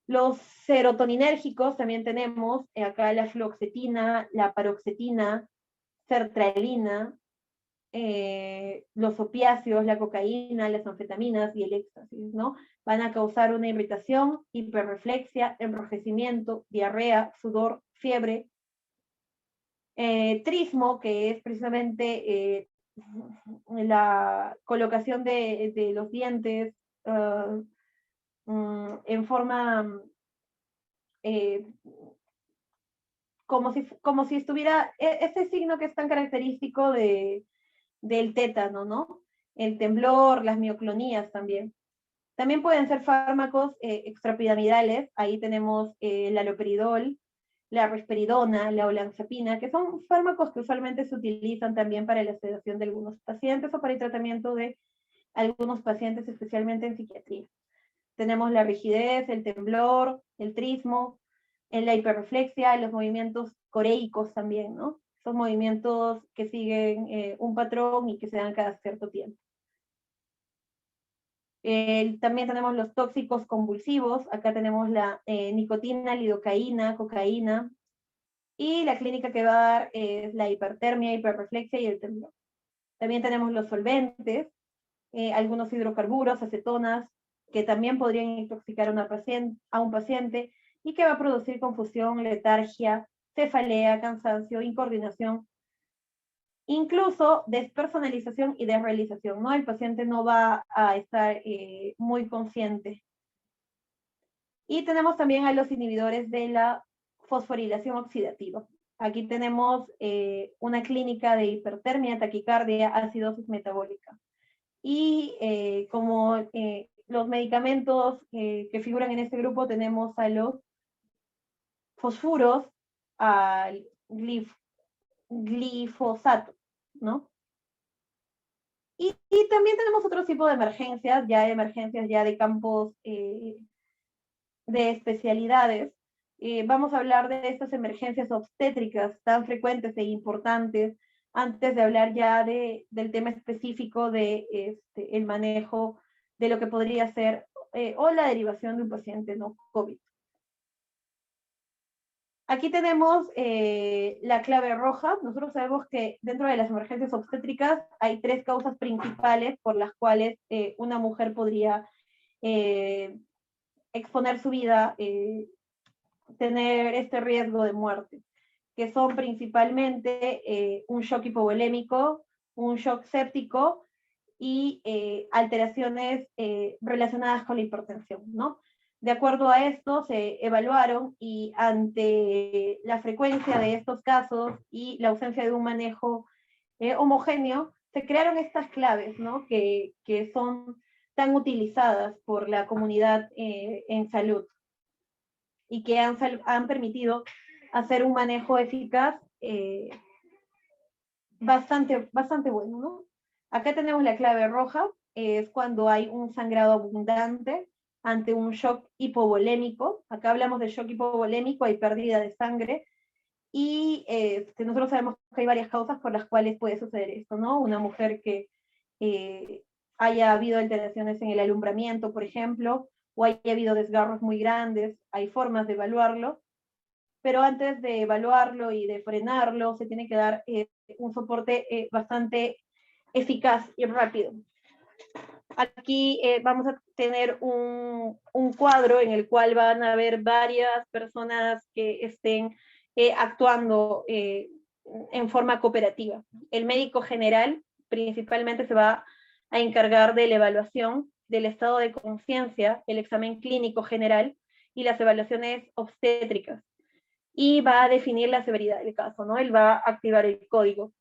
Los serotoninérgicos también tenemos acá la fluoxetina, la paroxetina, sertralina, los opiáceos, la cocaína, las anfetaminas y el éxtasis, ¿no? Van a causar una irritación, hiperreflexia, enrojecimiento, diarrea, sudor, fiebre. Trismo, que es precisamente la colocación de los dientes en forma como si estuviera, ese signo que es tan característico del tétano, ¿no? El temblor, las mioclonías también. También pueden ser fármacos extrapiramidales, ahí tenemos el haloperidol, la risperidona, la olanzapina, que son fármacos que usualmente se utilizan también para la sedación de algunos pacientes o para el tratamiento de algunos pacientes, especialmente en psiquiatría. Tenemos la rigidez, el temblor, el trismo, la hiperreflexia, los movimientos coreicos también, ¿no? Son movimientos que siguen un patrón y que se dan cada cierto tiempo. También tenemos los tóxicos convulsivos. Acá tenemos la nicotina, lidocaína, cocaína. Y la clínica que va a dar es la hipertermia, hiperreflexia y el temblor. También tenemos los solventes, algunos hidrocarburos, acetonas, que también podrían intoxicar a un paciente y que va a producir confusión, letargia, cefalea, cansancio, incoordinación, incluso despersonalización y desrealización, ¿no? El paciente no va a estar muy consciente. Y tenemos también a los inhibidores de la fosforilación oxidativa. Aquí tenemos una clínica de hipertermia, taquicardia, acidosis metabólica. Y como los medicamentos que figuran en este grupo, tenemos a los fosfuros, al glifosato, ¿no? Y también tenemos otro tipo de emergencias ya de campos de especialidades. Vamos a hablar de estas emergencias obstétricas tan frecuentes e importantes antes de hablar ya del tema específico de el manejo de lo que podría ser o la derivación de un paciente no COVID. Aquí tenemos la clave roja. Nosotros sabemos que dentro de las emergencias obstétricas hay 3 causas principales por las cuales una mujer podría exponer su vida, tener este riesgo de muerte, que son principalmente un shock hipovolémico, un shock séptico y alteraciones relacionadas con la hipertensión, ¿no? De acuerdo a esto, se evaluaron y ante la frecuencia de estos casos y la ausencia de un manejo homogéneo, se crearon estas claves, ¿no? Que son tan utilizadas por la comunidad en salud y que han permitido hacer un manejo eficaz bastante bueno, ¿no? Acá tenemos la clave roja, es cuando hay un sangrado abundante ante un shock hipovolémico. Acá hablamos de shock hipovolémico, hay pérdida de sangre, y nosotros sabemos que hay varias causas por las cuales puede suceder esto, ¿no? Una mujer que haya habido alteraciones en el alumbramiento, por ejemplo, o haya habido desgarros muy grandes, hay formas de evaluarlo, pero antes de evaluarlo y de frenarlo, se tiene que dar un soporte bastante eficaz y rápido. Aquí vamos a tener un cuadro en el cual van a haber varias personas que estén actuando en forma cooperativa. El médico general principalmente se va a encargar de la evaluación del estado de conciencia, el examen clínico general y las evaluaciones obstétricas. Y va a definir la severidad del caso, ¿no? Él va a activar el código.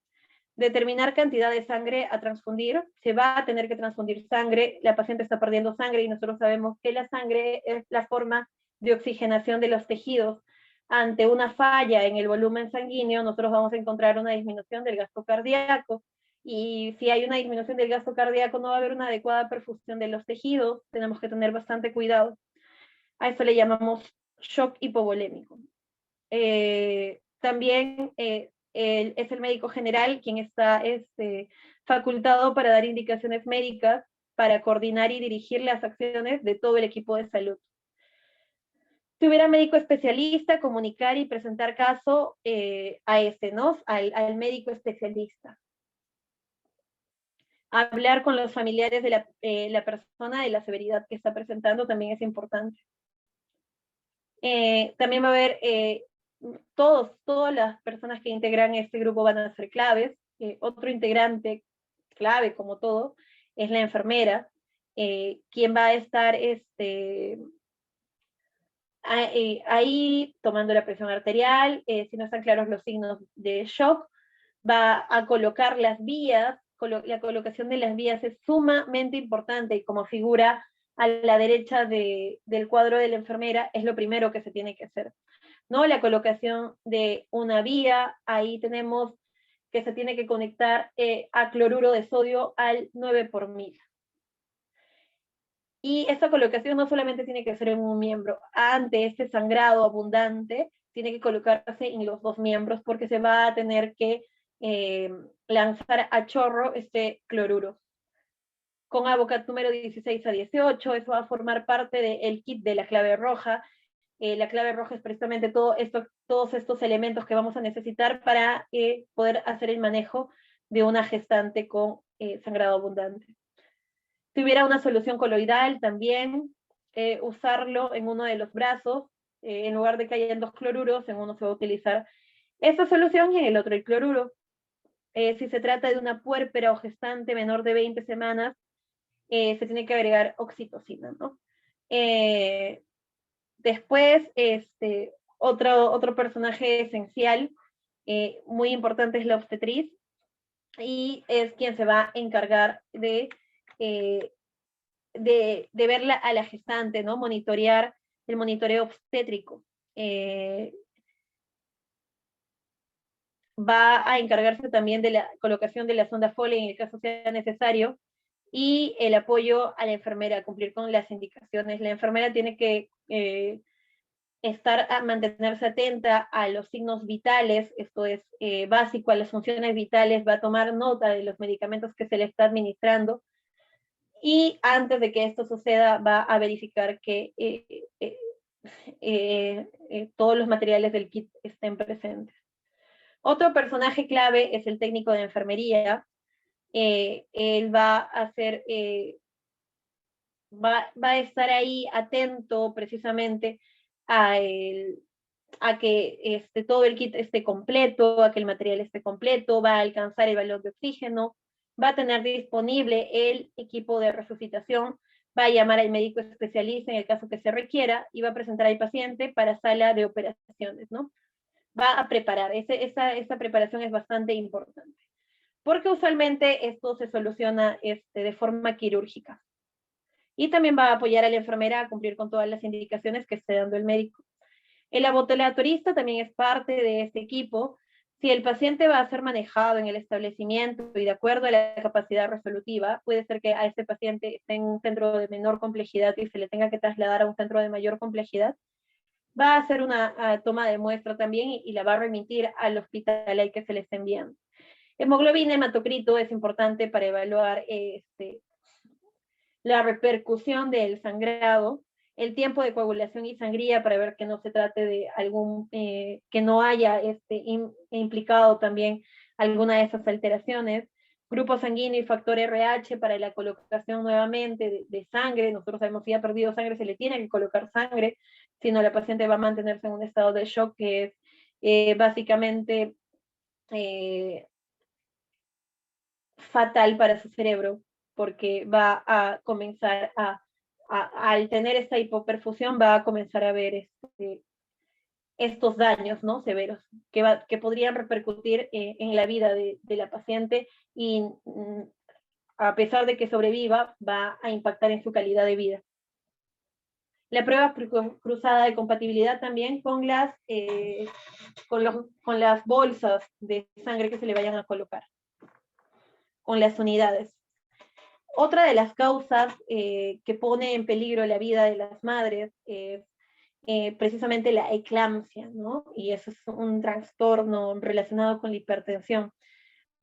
Determinar cantidad de sangre a transfundir, se va a tener que transfundir sangre, la paciente está perdiendo sangre y nosotros sabemos que la sangre es la forma de oxigenación de los tejidos. Ante una falla en el volumen sanguíneo, nosotros vamos a encontrar una disminución del gasto cardíaco, y si hay una disminución del gasto cardíaco no va a haber una adecuada perfusión de los tejidos, tenemos que tener bastante cuidado. A eso le llamamos shock hipovolémico. También es el médico general quien está facultado para dar indicaciones médicas, para coordinar y dirigir las acciones de todo el equipo de salud. Si hubiera médico especialista, comunicar y presentar caso a ¿no? Al médico especialista. Hablar con los familiares de la persona de la severidad que está presentando también es importante. También va a haber todas las personas que integran este grupo van a ser claves. Otro integrante clave, como todo, es la enfermera, quien va a estar ahí tomando la presión arterial, si no están claros los signos de shock, va a colocar las vías, la colocación de las vías es sumamente importante, y como figura a la derecha del cuadro de la enfermera, es lo primero que se tiene que hacer, ¿no? La colocación de una vía, ahí tenemos que se tiene que conectar a cloruro de sodio al 9 por 1000. Y esta colocación no solamente tiene que ser en un miembro, ante este sangrado abundante, tiene que colocarse en los dos miembros, porque se va a tener que lanzar a chorro este cloruro. Con AVOCAT número 16 a 18, eso va a formar parte del kit de la clave roja. La clave roja es precisamente todos estos elementos que vamos a necesitar para poder hacer el manejo de una gestante con sangrado abundante. Si hubiera una solución coloidal, también usarlo en uno de los brazos, en lugar de que hayan dos cloruros, en uno se va a utilizar esta solución y en el otro el cloruro. Si se trata de una puérpera o gestante menor de 20 semanas, se tiene que agregar oxitocina, ¿no? Después, otro personaje esencial, muy importante, es la obstetriz, y es quien se va a encargar de ver a la gestante, ¿no? Monitorear el monitoreo obstétrico. Va a encargarse también de la colocación de la sonda Foley en el caso sea necesario, y el apoyo a la enfermera a cumplir con las indicaciones. La enfermera tiene que mantenerse atenta a los signos vitales, esto es básico, a las funciones vitales, va a tomar nota de los medicamentos que se le está administrando, y antes de que esto suceda va a verificar que todos los materiales del kit estén presentes. Otro personaje clave es el técnico de enfermería. Él va a hacer, va a estar ahí atento precisamente a que todo el kit esté completo, a que el material esté completo, va a alcanzar el valor de oxígeno, va a tener disponible el equipo de resucitación, va a llamar al médico especialista en el caso que se requiera y va a presentar al paciente para sala de operaciones, ¿no? Va a preparar, esa preparación es bastante importante, porque usualmente esto se soluciona de forma quirúrgica. Y también va a apoyar a la enfermera a cumplir con todas las indicaciones que esté dando el médico. El laboratorista también es parte de este equipo. Si el paciente va a ser manejado en el establecimiento y de acuerdo a la capacidad resolutiva, puede ser que a este paciente esté en un centro de menor complejidad y se le tenga que trasladar a un centro de mayor complejidad, va a hacer una toma de muestra también y la va a remitir al hospital al que se le está enviando. Hemoglobina, hematocrito es importante para evaluar la repercusión del sangrado, el tiempo de coagulación y sangría para ver que no se trate de que no haya implicado también alguna de esas alteraciones, grupo sanguíneo y factor RH para la colocación nuevamente de sangre. Nosotros sabemos si ha perdido sangre se le tiene que colocar sangre, si no la paciente va a mantenerse en un estado de shock que es básicamente fatal para su cerebro, porque va a comenzar al tener esta hipoperfusión, va a comenzar a ver estos daños, ¿no? Severos, que podrían repercutir en la vida de la paciente y a pesar de que sobreviva, va a impactar en su calidad de vida. La prueba cruzada de compatibilidad también con con las bolsas de sangre que se le vayan a colocar, con las unidades. Otra de las causas que pone en peligro la vida de las madres es precisamente la eclampsia, ¿no? Y eso es un trastorno relacionado con la hipertensión,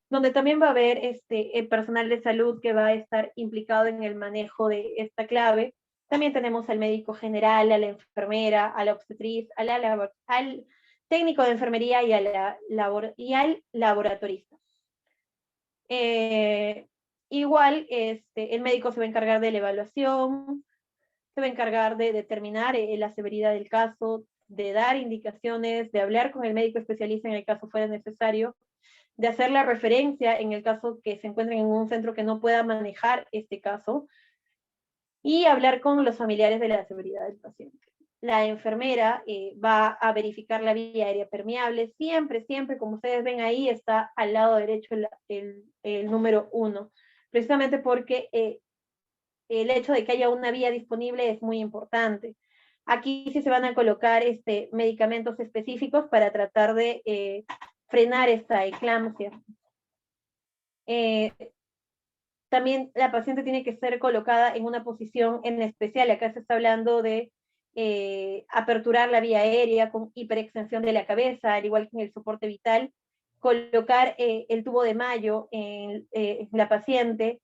donde también va a haber el personal de salud que va a estar implicado en el manejo de esta clave. También tenemos al médico general, a la enfermera, a la obstetriz, al técnico de enfermería y al laboratorista. Igual, el médico se va a encargar de la evaluación, se va a encargar de determinar la severidad del caso, de dar indicaciones, de hablar con el médico especialista en el caso fuera necesario, de hacer la referencia en el caso que se encuentren en un centro que no pueda manejar este caso, y hablar con los familiares de la severidad del paciente. La enfermera va a verificar la vía aérea permeable, siempre, siempre, como ustedes ven ahí, está al lado derecho el número 1, precisamente porque el hecho de que haya una vía disponible es muy importante. Aquí sí se van a colocar medicamentos específicos para tratar de frenar esta eclampsia. También la paciente tiene que ser colocada en una posición en especial. Acá se está hablando de aperturar la vía aérea con hiperextensión de la cabeza, al igual que en el soporte vital, colocar el tubo de Mayo en la paciente,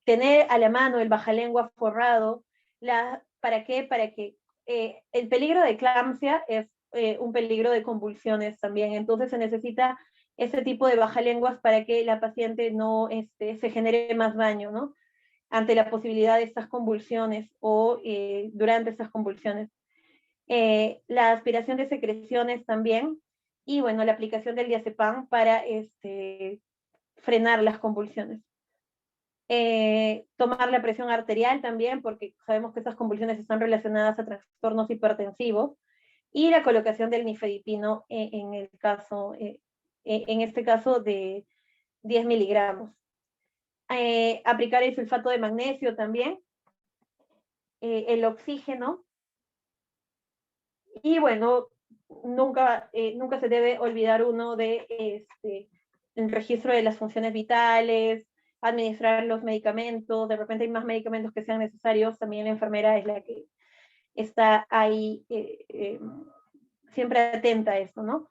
tener a la mano el bajalengua forrado. ¿Para qué? Para que el peligro de eclampsia es un peligro de convulsiones también, entonces se necesita ese tipo de bajalenguas para que la paciente no se genere más daño, ¿no? Ante la posibilidad de estas convulsiones o durante estas convulsiones. La aspiración de secreciones también, y bueno, la aplicación del diazepam para frenar las convulsiones. Tomar la presión arterial también, porque sabemos que estas convulsiones están relacionadas a trastornos hipertensivos, y la colocación del nifedipino en este caso de 10 miligramos. Aplicar el sulfato de magnesio también, el oxígeno, y bueno, nunca se debe olvidar uno de el registro de las funciones vitales, administrar los medicamentos. De repente hay más medicamentos que sean necesarios, también la enfermera es la que está ahí siempre atenta a eso, ¿no?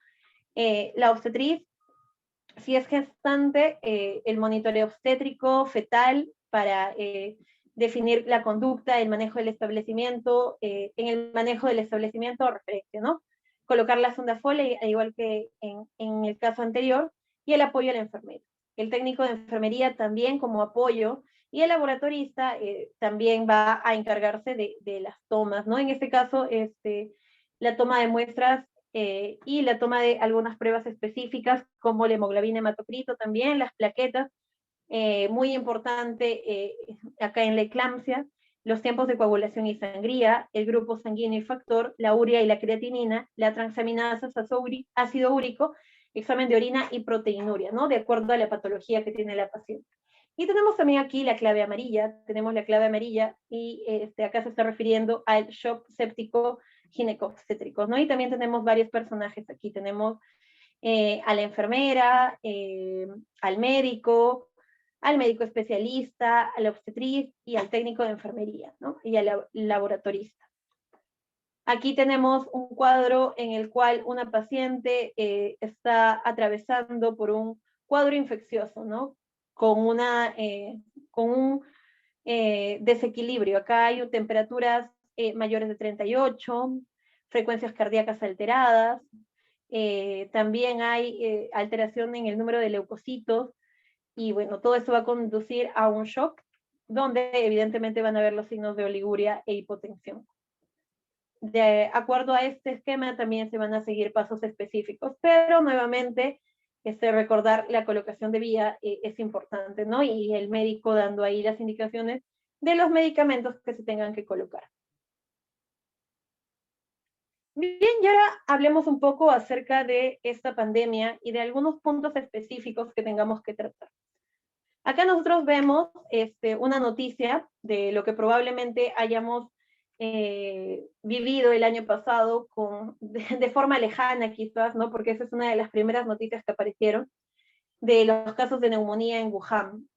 La obstetriz, si es gestante, el monitoreo obstétrico, fetal, para definir la conducta, el manejo del establecimiento, en el manejo del establecimiento, referencia, ¿no? Colocar la sonda Foley, al igual que en el caso anterior, y el apoyo a la enfermera. El técnico de enfermería también como apoyo, y el laboratorista también va a encargarse de las tomas, ¿no? En este caso, la toma de muestras y la toma de algunas pruebas específicas, como la hemoglobina hematocrito también, las plaquetas, muy importante acá en la eclampsia, los tiempos de coagulación y sangría, el grupo sanguíneo y factor, la urea y la creatinina, la transaminasas, ácido úrico, examen de orina y proteinuria, ¿no? De acuerdo a la patología que tiene la paciente. Y tenemos también aquí la clave amarilla, tenemos la clave amarilla y acá se está refiriendo al shock séptico ginecobstétrico, ¿no? Y también tenemos varios personajes aquí, tenemos a la enfermera, al médico especialista, a la obstetriz y al técnico de enfermería, ¿no? Y al laboratorista. Aquí tenemos un cuadro en el cual una paciente está atravesando por un cuadro infeccioso, ¿no? Con un desequilibrio. Acá hay temperaturas mayores de 38, frecuencias cardíacas alteradas, también hay alteración en el número de leucocitos, y bueno, todo esto va a conducir a un shock, donde evidentemente van a haber los signos de oliguria e hipotensión. De acuerdo a este esquema también se van a seguir pasos específicos, pero nuevamente recordar la colocación de vía es importante, ¿no? Y el médico dando ahí las indicaciones de los medicamentos que se tengan que colocar. Bien, y ahora hablemos un poco acerca de esta pandemia y de algunos puntos específicos que tengamos que tratar. Acá nosotros vemos una noticia de lo que probablemente hayamos vivido el año pasado de forma lejana quizás, ¿no? Porque esa es una de las primeras noticias que aparecieron de los casos de neumonía en Wuhan.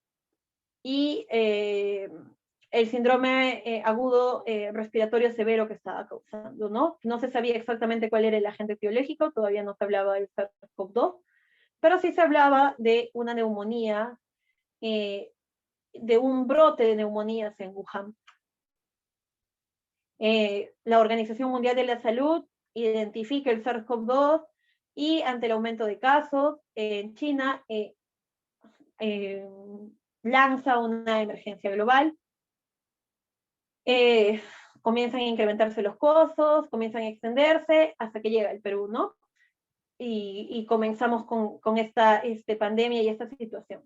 Y el síndrome agudo respiratorio severo que estaba causando, ¿no? No se sabía exactamente cuál era el agente etiológico, todavía no se hablaba del SARS-CoV-2, pero sí se hablaba de una neumonía, de un brote de neumonías en Wuhan. La Organización Mundial de la Salud identifica el SARS-CoV-2 y ante el aumento de casos en China lanza una emergencia global. Comienzan a incrementarse los casos, comienzan a extenderse hasta que llega el Perú, ¿no? Y comenzamos con esta pandemia y esta situación.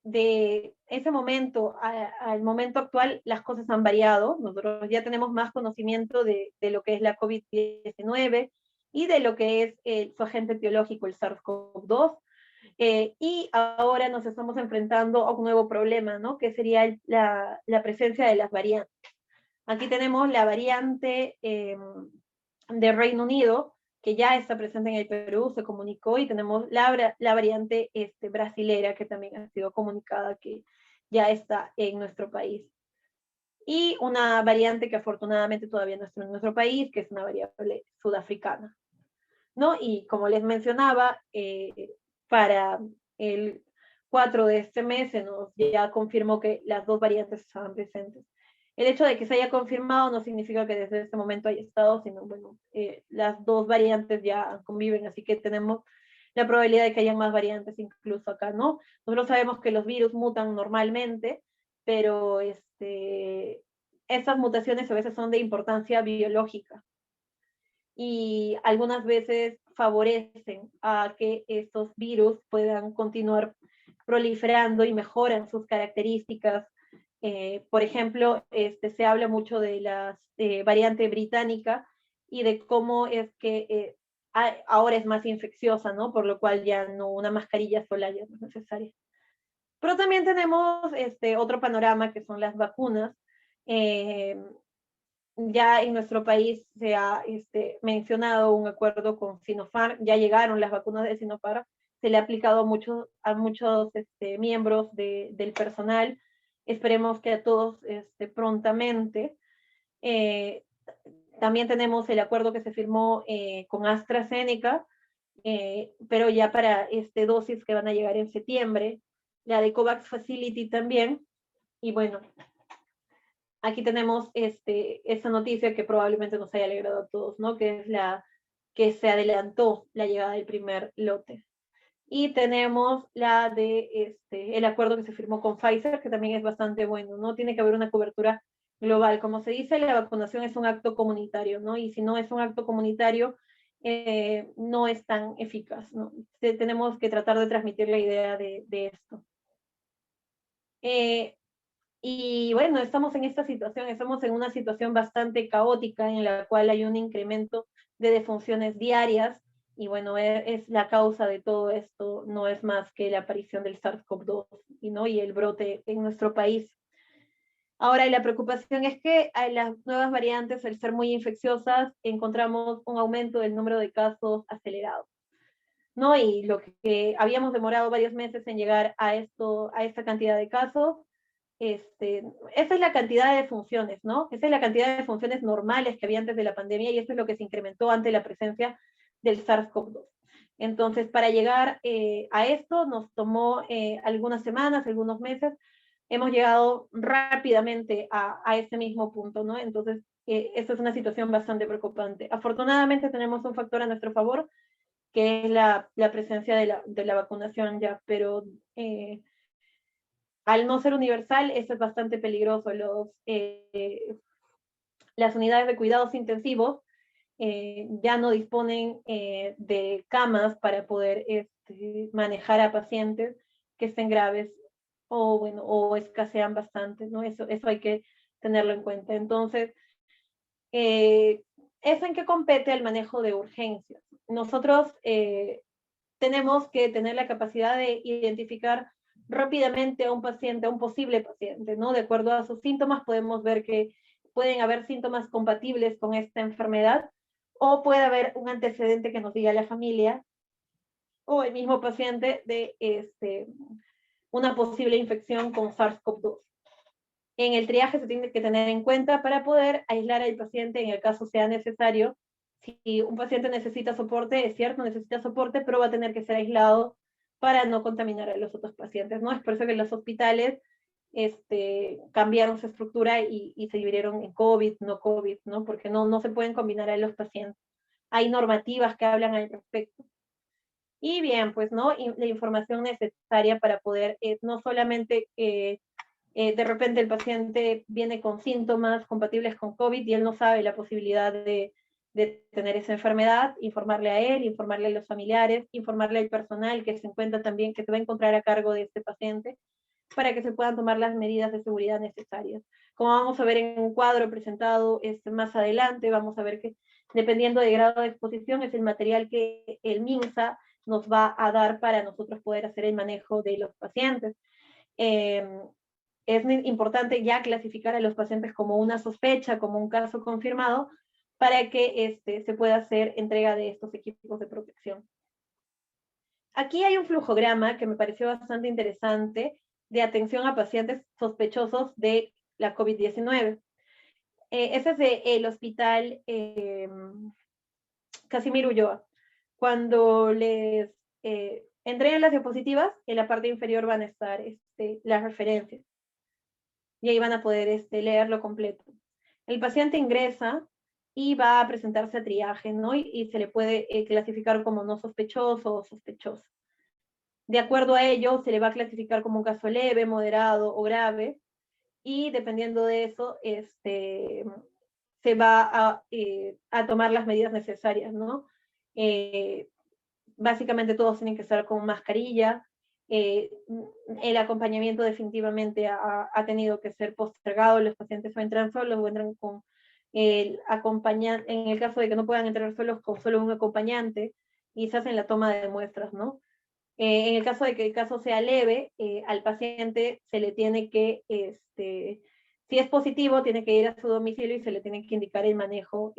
De ese momento al momento actual, las cosas han variado. Nosotros ya tenemos más conocimiento de lo que es la COVID-19 y de lo que es su agente etiológico, el SARS-CoV-2. Y ahora nos estamos enfrentando a un nuevo problema, ¿no? Que sería la presencia de las variantes. Aquí tenemos la variante de Reino Unido, que ya está presente en el Perú, se comunicó, y tenemos la variante brasilera, que también ha sido comunicada, que ya está en nuestro país. Y una variante que afortunadamente todavía no está en nuestro país, que es una variable sudafricana, ¿no? Y como les mencionaba, para el 4 de este mes se nos ya confirmó que las dos variantes estaban presentes. El hecho de que se haya confirmado no significa que desde este momento haya estado, sino, bueno, las dos variantes ya conviven, así que tenemos la probabilidad de que haya más variantes incluso acá, ¿no? Nosotros sabemos que los virus mutan normalmente, pero estas mutaciones a veces son de importancia biológica, y algunas veces favorecen a que estos virus puedan continuar proliferando y mejoran sus características. Por ejemplo, se habla mucho de la variante británica y de cómo es que ahora es más infecciosa, ¿no? Por lo cual ya no, una mascarilla sola ya no es necesaria. Pero también tenemos otro panorama, que son las vacunas. Ya en nuestro país se ha mencionado un acuerdo con Sinopharm, ya llegaron las vacunas de Sinopharm, se le ha aplicado a muchos miembros del personal. Esperemos que a todos prontamente. También tenemos el acuerdo que se firmó con AstraZeneca, pero ya para dosis que van a llegar en septiembre, la de COVAX Facility también. Y bueno, aquí tenemos esta noticia que probablemente nos haya alegrado a todos, ¿no? Que es que se adelantó la llegada del primer lote. Y tenemos el acuerdo que se firmó con Pfizer, que también es bastante bueno, ¿no? Tiene que haber una cobertura global. Como se dice, la vacunación es un acto comunitario, ¿no? Y si no es un acto comunitario, no es tan eficaz, ¿no? Tenemos que tratar de transmitir la idea de esto. Y bueno, estamos en esta situación, estamos en una situación bastante caótica en la cual hay un incremento de defunciones diarias y bueno, es la causa de todo esto, no es más que la aparición del SARS-CoV-2 y el brote en nuestro país. Ahora, la preocupación es que las nuevas variantes, al ser muy infecciosas, encontramos un aumento del número de casos acelerado, ¿no? Y lo que habíamos demorado varios meses en llegar a esta cantidad de casos, esa es la cantidad de funciones, ¿no? Esa es la cantidad de funciones normales que había antes de la pandemia y eso es lo que se incrementó ante la presencia del SARS-CoV-2. Entonces, para llegar a esto nos tomó algunas semanas, algunos meses, hemos llegado rápidamente a ese mismo punto, ¿no? Entonces, esto es una situación bastante preocupante. Afortunadamente tenemos un factor a nuestro favor, que es la presencia de la vacunación ya, pero al no ser universal, eso es bastante peligroso. Las unidades de cuidados intensivos ya no disponen de camas para poder manejar a pacientes que estén graves o escasean bastante, ¿no? Eso hay que tenerlo en cuenta. Entonces, ¿eso en qué compete el manejo de urgencias? Nosotros tenemos que tener la capacidad de identificar rápidamente a un paciente, a un posible paciente, ¿no? De acuerdo a sus síntomas, podemos ver que pueden haber síntomas compatibles con esta enfermedad, o puede haber un antecedente que nos diga la familia, o el mismo paciente de una posible infección con SARS-CoV-2. En el triaje se tiene que tener en cuenta para poder aislar al paciente en el caso sea necesario. Si un paciente necesita soporte, es cierto, necesita soporte, pero va a tener que ser aislado para no contaminar a los otros pacientes, ¿no? Es por eso que los hospitales cambiaron su estructura y se dividieron en COVID, no COVID, ¿no? Porque no se pueden combinar a los pacientes. Hay normativas que hablan al respecto. Y bien, pues, ¿no? La información necesaria para poder no solamente de repente el paciente viene con síntomas compatibles con COVID y él no sabe la posibilidad de tener esa enfermedad, informarle a él, informarle a los familiares, informarle al personal que se encuentra también, que se va a encontrar a cargo de este paciente, para que se puedan tomar las medidas de seguridad necesarias. Como vamos a ver en un cuadro presentado más adelante, vamos a ver que dependiendo del grado de exposición es el material que el MINSA nos va a dar para nosotros poder hacer el manejo de los pacientes. Es importante ya clasificar a los pacientes como una sospecha, como un caso confirmado, para que se pueda hacer entrega de estos equipos de protección. Aquí hay un flujograma que me pareció bastante interesante de atención a pacientes sospechosos de la COVID-19. Ese es el hospital Casimiro Ulloa. Cuando les entreguen las diapositivas, en la parte inferior van a estar las referencias. Y ahí van a poder leerlo completo. El paciente ingresa y va a presentarse a triaje, ¿no? Y se le puede clasificar como no sospechoso o sospechoso. De acuerdo a ello, se le va a clasificar como un caso leve, moderado o grave, y dependiendo de eso, se va a tomar las medidas necesarias, ¿no? Básicamente todos tienen que estar con mascarilla, el acompañamiento definitivamente ha tenido que ser postergado, los pacientes o entran solos o entran con el acompañante, en el caso de que no puedan entrar solos, con solo un acompañante, y se hacen la toma de muestras, ¿no? En el caso de que el caso sea leve, al paciente se le tiene que, si es positivo, tiene que ir a su domicilio y se le tiene que indicar el manejo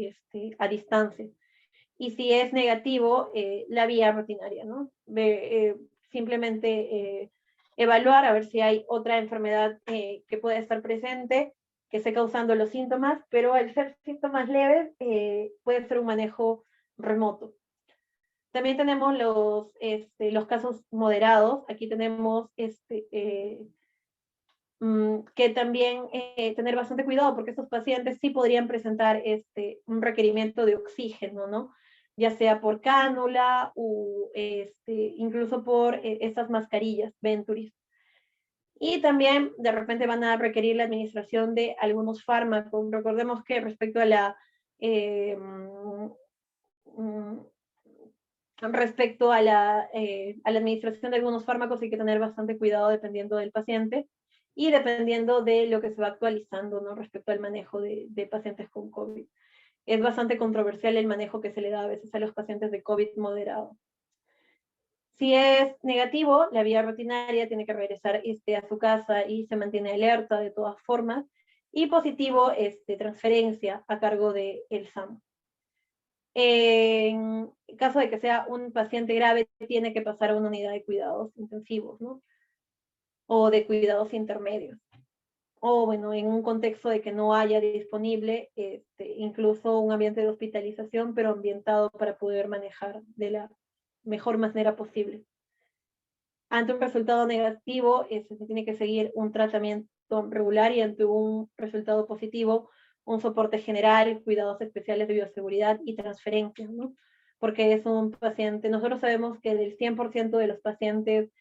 a distancia. Y si es negativo, la vía rutinaria, ¿no? Simplemente evaluar a ver si hay otra enfermedad que pueda estar presente, que esté causando los síntomas, pero al ser síntomas leves, puede ser un manejo remoto. También tenemos los casos moderados. Aquí tenemos que también tener bastante cuidado porque estos pacientes sí podrían presentar un requerimiento de oxígeno, ¿no? Ya sea por cánula o incluso por estas mascarillas Venturis. Y también de repente van a requerir la administración de algunos fármacos. Recordemos que respecto a la administración de algunos fármacos hay que tener bastante cuidado dependiendo del paciente y dependiendo de lo que se va actualizando, ¿no? Respecto al manejo de pacientes con COVID. Es bastante controversial el manejo que se le da a veces a los pacientes de COVID moderado. Si es negativo, la vía rutinaria tiene que regresar a su casa y se mantiene alerta de todas formas. Y positivo, transferencia a cargo del SAM. En caso de que sea un paciente grave, tiene que pasar a una unidad de cuidados intensivos, ¿no? O de cuidados intermedios. O bueno, en un contexto de que no haya disponible incluso un ambiente de hospitalización, pero ambientado para poder manejar de la mejor manera posible. Ante un resultado negativo, se tiene que seguir un tratamiento regular y ante un resultado positivo, un soporte general, cuidados especiales de bioseguridad y transferencia, ¿no? Porque es un paciente, nosotros sabemos que del 100% de los pacientes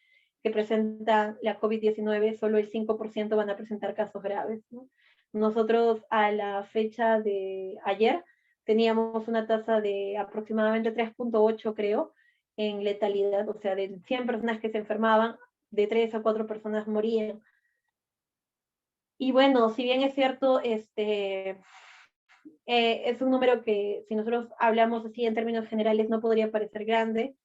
que presentan la COVID-19, solo el 5% van a presentar casos graves, ¿no? Nosotros a la fecha de ayer teníamos una tasa de aproximadamente 3.8, creo, en letalidad, o sea, de 100 personas que se enfermaban, de 3 a 4 personas morían. Y bueno, si bien es cierto, es un número que si nosotros hablamos así en términos generales no podría parecer grande,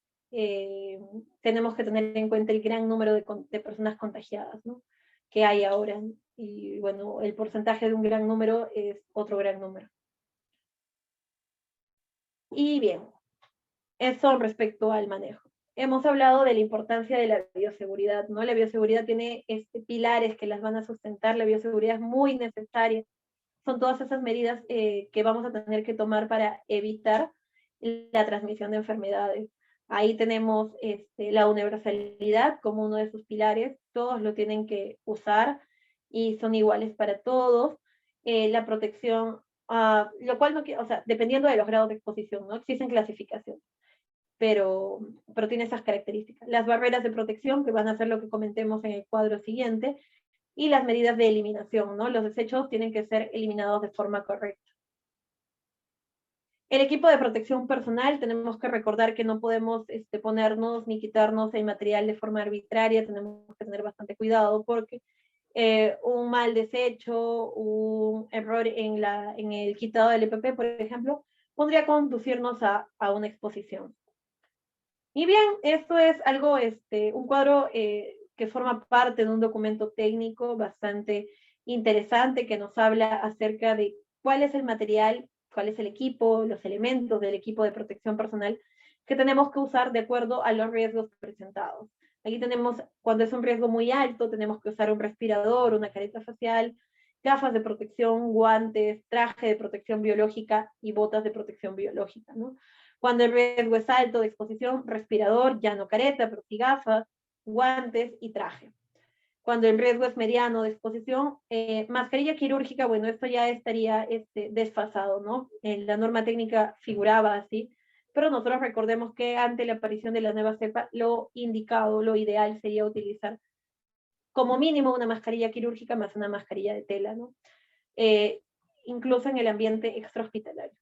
tenemos que tener en cuenta el gran número de personas contagiadas, ¿no? Que hay ahora. Y bueno, el porcentaje de un gran número es otro gran número. Y bien, eso respecto al manejo. Hemos hablado de la importancia de la bioseguridad, ¿no? La bioseguridad tiene pilares que las van a sustentar, la bioseguridad es muy necesaria. Son todas esas medidas que vamos a tener que tomar para evitar la transmisión de enfermedades. Ahí tenemos la universalidad como uno de sus pilares, todos lo tienen que usar y son iguales para todos. La protección, lo cual no, o sea, dependiendo de los grados de exposición, ¿no? Existen clasificaciones, pero tiene esas características. Las barreras de protección, que van a ser lo que comentemos en el cuadro siguiente, y las medidas de eliminación, ¿no? Los desechos tienen que ser eliminados de forma correcta. El equipo de protección personal, tenemos que recordar que no podemos ponernos ni quitarnos el material de forma arbitraria, tenemos que tener bastante cuidado porque un mal desecho, un error en el quitado del EPP, por ejemplo, podría conducirnos a una exposición. Y bien, esto es algo, un cuadro que forma parte de un documento técnico bastante interesante que nos habla acerca de cuál es el material, cuál es el equipo, los elementos del equipo de protección personal que tenemos que usar de acuerdo a los riesgos presentados. Aquí tenemos, cuando es un riesgo muy alto, tenemos que usar un respirador, una careta facial, gafas de protección, guantes, traje de protección biológica y botas de protección biológica, ¿no? Cuando el riesgo es alto de exposición, respirador, ya no careta, pero sí gafas, guantes y traje. Cuando el riesgo es mediano de exposición, mascarilla quirúrgica, bueno, esto ya estaría desfasado, ¿no? La norma técnica figuraba así, pero nosotros recordemos que ante la aparición de la nueva cepa, lo indicado, lo ideal sería utilizar como mínimo una mascarilla quirúrgica más una mascarilla de tela, ¿no? Incluso en el ambiente extrahospitalario.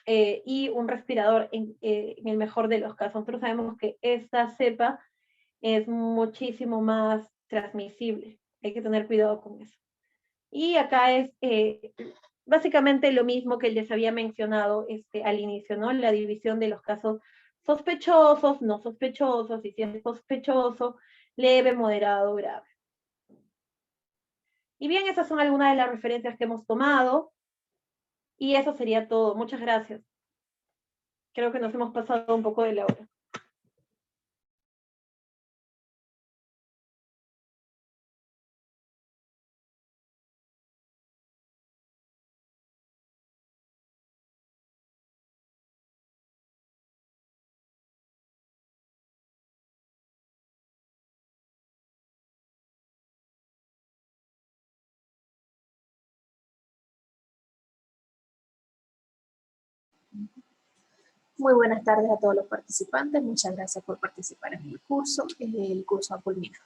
Y un respirador en el mejor de los casos. Nosotros sabemos que esta cepa es muchísimo más transmisible. Hay que tener cuidado con eso. Y acá es básicamente lo mismo que les había mencionado al inicio, ¿no? La división de los casos sospechosos, no sospechosos, y si es sospechoso, leve, moderado, grave. Y bien, esas son algunas de las referencias que hemos tomado. Y eso sería todo. Muchas gracias. Creo que nos hemos pasado un poco de la hora. Muy buenas tardes a todos los participantes. Muchas gracias por participar en el curso. El curso ha culminado.